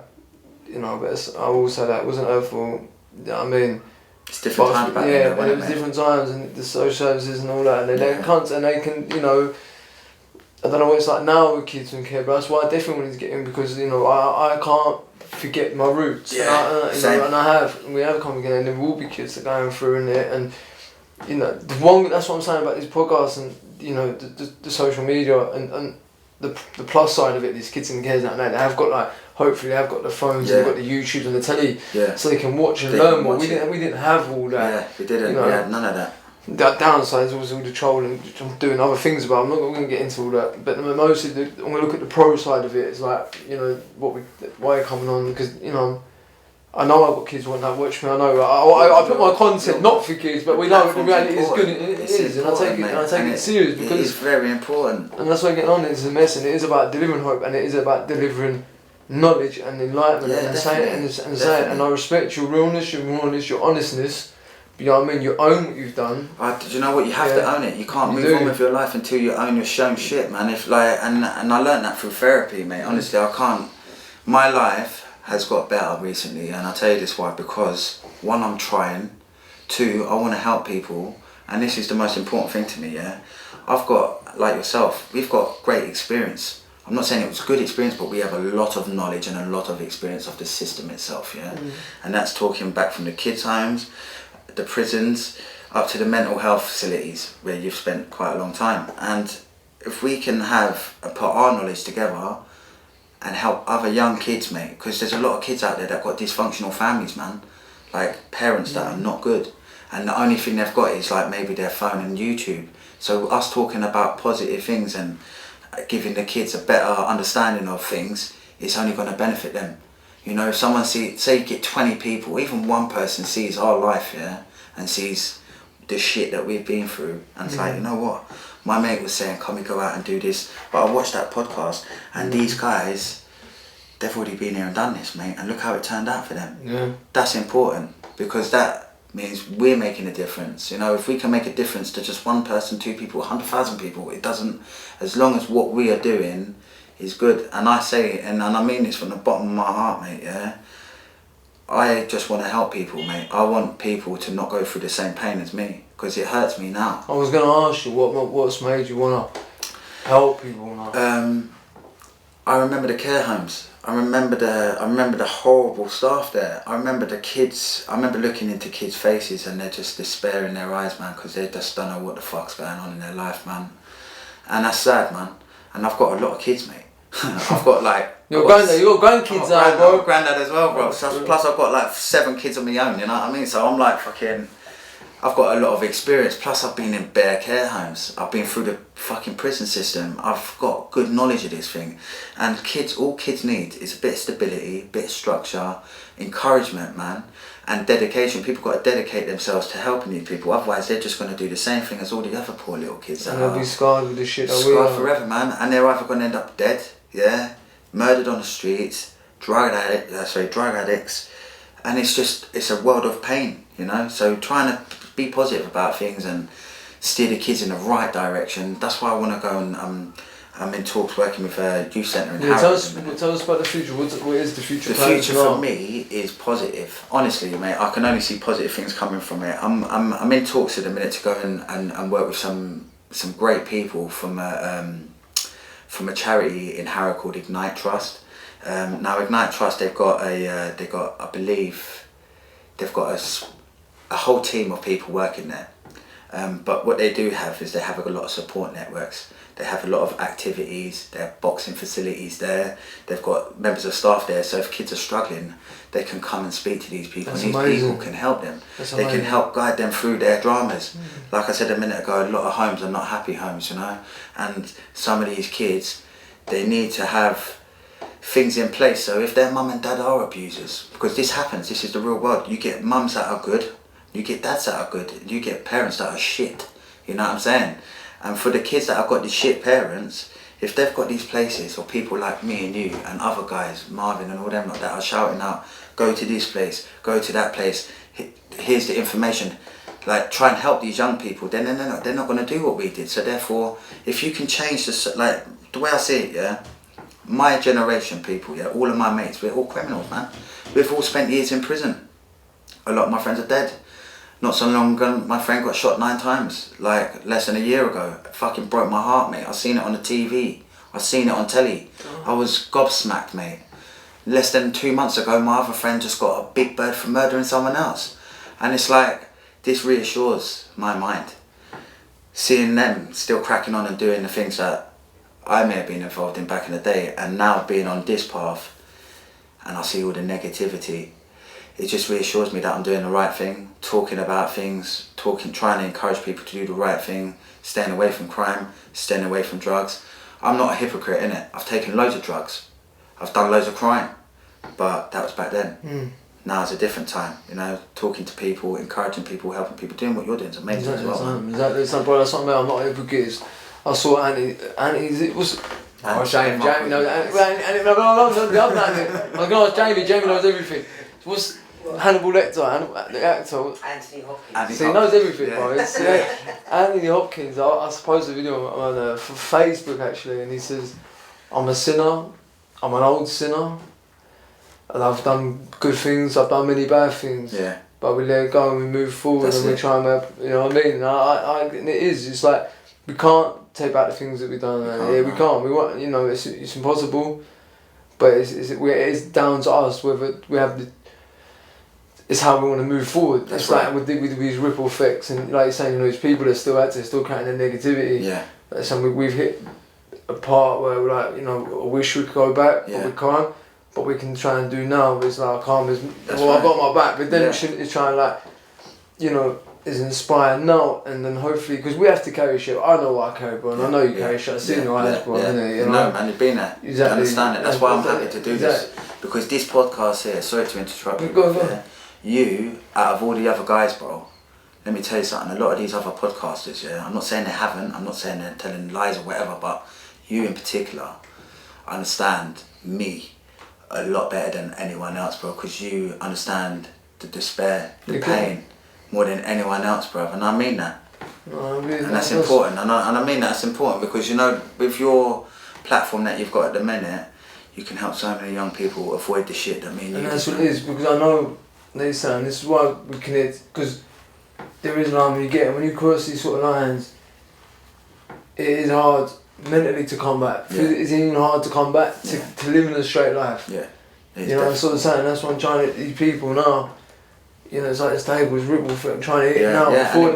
you know, but I will say that it wasn't her fault. You know what I mean? It's different times back then. And it was different times, and the social services and all that, and they can, you know, I don't know what it's like now with kids and care, but that's why I definitely wanted to get in, because, you know, I can't forget my roots. Yeah, and we have come again, and there will be kids that are going through in it, and, you know, that's what I'm saying about these podcasts and, you know, the social media and the plus side of it. These kids in care now, they have got, like, hopefully they have got the phones, they've got the YouTube and the telly, so they can watch and learn more. We didn't have all that. Yeah, we didn't. You know, we had none of that. The downside was all the trolling, which I'm doing other things about. I'm not going to get into all that, but mostly I'm going to look at the pro side of it. It's like, you know, why you're coming on, because, you know, I know I've got kids who want that watch me. I know I put my content not for kids, but we know the reality is good. It is, and I take it serious, because it is very important. And that's why getting on it's a mess, and it is about delivering hope, and it is about delivering knowledge and enlightenment, and saying, and I respect your realness, your honestness. You know what I mean? You own what you've done. Do you know what? You have to own it. You can't move on with your life until you own your shown shit, man. And I learned that through therapy, mate. Honestly, I can't. My life has got better recently, and I'll tell you this why. Because one, I'm trying. Two, I want to help people, and this is the most important thing to me. Yeah, I've got, like yourself, we've got great experience. I'm not saying it was good experience, but we have a lot of knowledge and a lot of experience of the system itself. Yeah, and that's talking back from the kids' homes, the prisons, up to the mental health facilities where you've spent quite a long time. And if we can put our knowledge together and help other young kids, mate, because there's a lot of kids out there that got dysfunctional families, man, like parents that are not good, and the only thing they've got is like maybe their phone and YouTube. So us talking about positive things and giving the kids a better understanding of things, it's only going to benefit them. You know, if someone say you get 20 people, even one person sees our life, and sees the shit that we've been through, and it's like, you know what, my mate was saying, can we go out and do this? But I watched that podcast, and these guys, they've already been here and done this, mate, and look how it turned out for them. That's important, because that means we're making a difference. You know, if we can make a difference to just one person, 2 people, 100,000 people, it doesn't, as long as what we are doing is good. And I say, and I mean this from the bottom of my heart, mate, yeah, I just want to help people, mate. I want people to not go through the same pain as me, because it hurts me now. I was going to ask you, what's made you want to help people now? I remember the care homes. I remember the horrible staff there. I remember the kids. I remember looking into kids' faces and they're just despair in their eyes, man, because they just don't know what the fuck's going on in their life, man. And that's sad, man. And I've got a lot of kids, mate. I've got like... You got grandkids now, bro. Granddad as well, bro. So, plus I've got like 7 kids of my own, you know what I mean? So I'm like fucking... I've got a lot of experience, plus I've been in bare care homes. I've been through the fucking prison system. I've got good knowledge of this thing. And all kids need is a bit of stability, a bit of structure, encouragement, man, and dedication. People got to dedicate themselves to helping these people. Otherwise, they're just going to do the same thing as all the other poor little kids. And they'll be scarred with this shit. Scarred forever, man. And they're either going to end up dead, yeah, murdered on the streets, drug addicts. And it's a world of pain, you know. So trying to be positive about things and steer the kids in the right direction. That's why I want to go and I'm in talks working with a youth centre in Harrow. Tell us about the future. What is the future? The future for me is positive. Honestly, mate, I can only see positive things coming from it. I'm in talks at the minute to go and work with some great people from a charity in Harrow called Ignite Trust. Now Ignite Trust, they've got I believe they've got a whole team of people working there. But what they do have is they have a lot of support networks. They have a lot of activities. They have boxing facilities there. They've got members of staff there. So if kids are struggling, they can come and speak to these people. That's and these amazing. People can help them. They can help guide them through their dramas. Like I said a minute ago, a lot of homes are not happy homes, you know. And some of these kids, they need to have things in place. So if their mum and dad are abusers, because this happens, this is the real world. You get mums that are good. You get dads that are good, you get parents that are shit, you know what I'm saying? And for the kids that have got these shit parents, if they've got these places, or people like me and you and other guys, Marvin and all them like that are shouting out, go to this place, go to that place, here's the information, like try and help these young people, then they're not going to do what we did. So therefore, if you can change like the way I see it, yeah, my generation people, yeah, all of my mates, we're all criminals, man. We've all spent years in prison. A lot of my friends are dead. Not so long ago, my friend got shot 9 times, like less than a year ago. It fucking broke my heart, mate. I seen it on the TV. I seen it on telly. I was gobsmacked, mate. Less than 2 months ago, my other friend just got a big bird for murdering someone else. And it's like, this reassures my mind. Seeing them still cracking on and doing the things that I may have been involved in back in the day, and now being on this path, and I see all the negativity, it just reassures me that I'm doing the right thing, talking about things, trying to encourage people to do the right thing, staying away from crime, staying away from drugs. I'm not a hypocrite, innit? I've taken loads of drugs. I've done loads of crime, but that was back then. Now it's a different time, you know, talking to people, encouraging people, helping people, doing what you're doing is amazing as well. Exactly, bro, that's something I'm not a hypocrite. I saw Annie, it was... Jamie knows, I was going to ask Jamie knows everything. What's Hannibal Lecter, the actor? Anthony Hopkins. So he knows everything, bro. Anthony Hopkins, I posted a video on for Facebook actually, and he says, I'm a sinner, I'm an old sinner, and I've done good things, I've done many bad things. Yeah. But we let it go and we move forward. That's and we try and help, you know what I mean? And it's like, we can't take back the things that we've done. We can't. We want, you know, it's impossible. But it's down to us whether we have the. It's how we want to move forward. That's it's right. Like with these ripple effects, and like you're saying, you know, these people that still out there, still carrying their negativity. Yeah. So we've hit a part where we're like, you know, I wish we could go back, but we can't. But we can try and do now. It's like calm as well. Right. I've got my back, but then it's trying like, you know, is inspired now, and then hopefully, because we have to carry shit. I know what I carry, bro, and I know you carry shit. I see in your eyes, bro. Innit, you know? No, man, you've been there. Exactly. You understand it. That's why I'm happy to do this, because this podcast here. Sorry to interrupt you. Go. You, out of all the other guys, bro, let me tell you something. A lot of these other podcasters, I'm not saying they haven't. I'm not saying they're telling lies or whatever, but you in particular understand me a lot better than anyone else, bro, because you understand the despair, the pain, more than anyone else, bruv, and I mean that. No, really, and that's important, and I mean that's important because, you know, with your platform that you've got at the minute, you can help so many young people avoid the shit that me and you. And that's what it is, because I know they say, and this is why we connect, because there is a line when you get it, when you cross these sort of lines, it is hard mentally to come back. Yeah. It's even hard to come back to living a straight life. Yeah. You know, I'm sort of saying, that's what I'm trying to, these people now, you know, it's like this table is ripple for them, trying to hit it now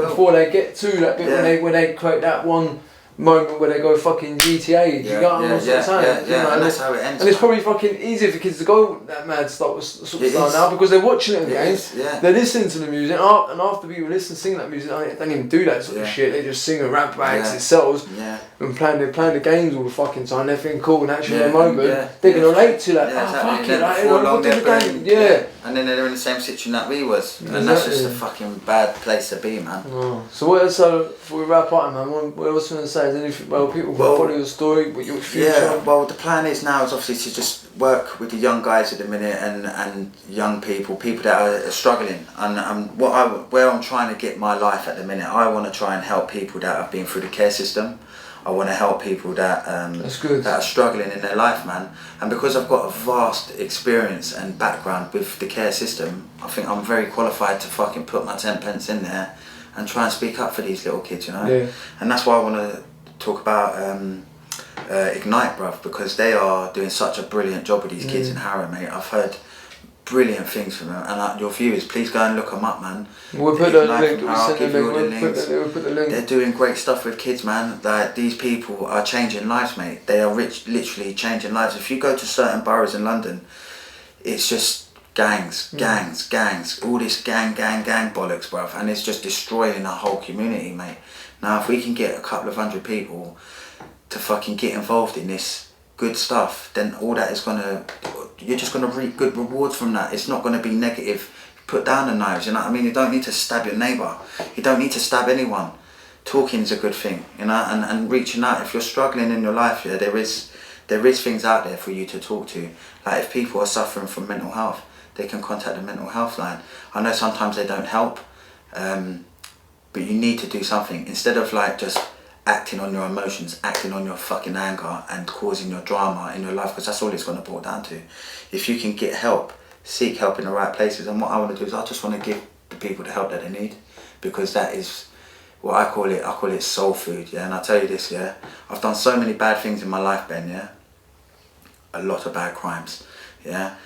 before they get to that bit when they create that one moment where they go fucking GTA. You got what I'm saying? And that's how it ends. And it's probably fucking easier for kids to go that mad sort of style now because they're watching it again. They're listening to the music, and after people listen sing that music, they don't even do that sort of shit. They just sing and rap bags, it sells, and playing the games all the fucking time. They're thinking cool, and actually in the moment they're gonna relate to that. Fuck it, like, what did the game? And then they're in the same situation that we was, and that's just a fucking bad place to be, man. So what else? Before we wrap up, man, what else you want to say? Is anything? Well, people can follow your story, what your future. Yeah. Well, the plan is now is obviously to just work with the young guys at the minute and young people that are struggling, and where I'm trying to get my life at the minute. I want to try and help people that have been through the care system. I want to help people that that are struggling in their life, man. And because I've got a vast experience and background with the care system, I think I'm very qualified to fucking put my 10 pence in there and try and speak up for these little kids, you know. Yeah. And that's why I want to talk about Ignite, bruv, because they are doing such a brilliant job with these kids in Harrow, mate. I've heard brilliant things from them, and your viewers, please go and look them up, man. We'll put the link. We'll put the link. They're doing great stuff with kids, man. Like, these people are changing lives, mate. They are literally changing lives. If you go to certain boroughs in London, it's just gangs, all this gang bollocks, bruv, and it's just destroying a whole community, mate. Now, if we can get a couple of hundred people to fucking get involved in this good stuff, then all that is you're just gonna reap good rewards from that. It's not gonna be negative. Put down the knives, you know what I mean? You don't need to stab your neighbour. You don't need to stab anyone. Talking's a good thing, you know, and reaching out. If you're struggling in your life, there is things out there for you to talk to. Like, if people are suffering from mental health, they can contact the mental health line. I know sometimes they don't help, but you need to do something. Instead of like just acting on your emotions, acting on your fucking anger and causing your drama in your life, because that's all it's going to boil down to. If you can get help, seek help in the right places. And what I want to do is I just want to give the people the help that they need, because that is what I call it soul food, yeah. And I tell you this, yeah, I've done so many bad things in my life, Ben, yeah, a lot of bad crimes, yeah,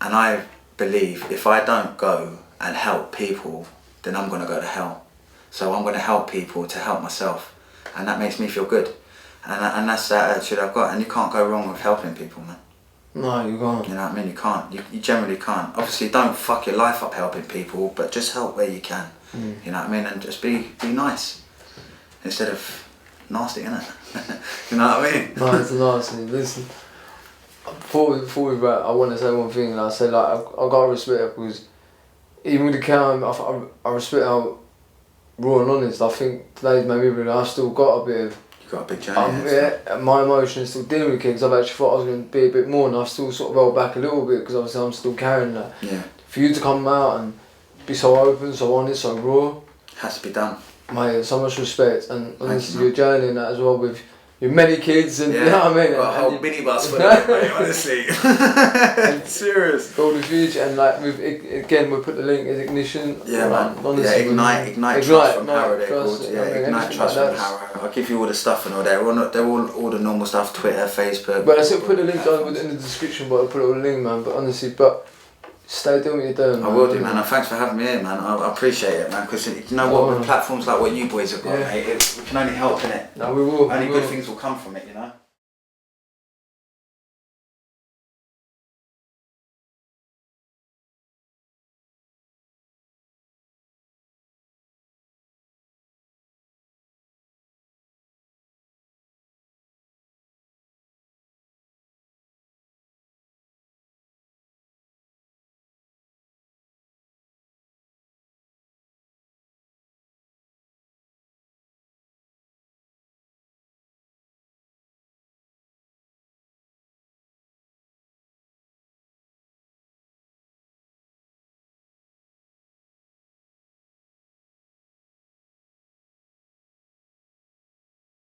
and I believe if I don't go and help people, then I'm going to go to hell. So I'm going to help people to help myself, and that makes me feel good, and that's that attitude I've got. And you can't go wrong with helping people, man. No, you can't. You know what I mean? You can't. You generally can't. Obviously, don't fuck your life up helping people, but just help where you can. You know what I mean? And just be nice instead of nasty, innit? You know what I mean? No, it's nasty. Listen, before we wrap, I want to say one thing. And I say, like, I gotta respect it, because even with the count, I respect how raw and honest. I think today's made me realise I've still got a bit of. You got a big journey. Yeah, my emotions still dealing with kids. I've actually thought I was going to be a bit more, and I've still sort of rolled back a little bit, because obviously I'm still carrying that. Yeah. For you to come out and be so open, so honest, so raw, has to be done. Mate, so much respect, and honestly, your journey in that as well with your many kids, and you know what I mean. Got a whole minibus for that, mate, honestly. Serious. Golden future, and like again, we'll put the link as Ignition. Yeah, man. Honestly, Ignite Trust from Harrow. They're called. Yeah, Ignite Trust from Harrow. I'll give you all the stuff and all that. They're all the normal stuff. Twitter, Facebook. But I still put the link in the description. But I'll put all the link, man. But honestly, stay doing what you're doing, man. I will do, man. And thanks for having me here, man. I appreciate it, man. Because you know what, with platforms like what you boys have got, mate, we can only help in it. No, we will. Only good things will come from it, you know.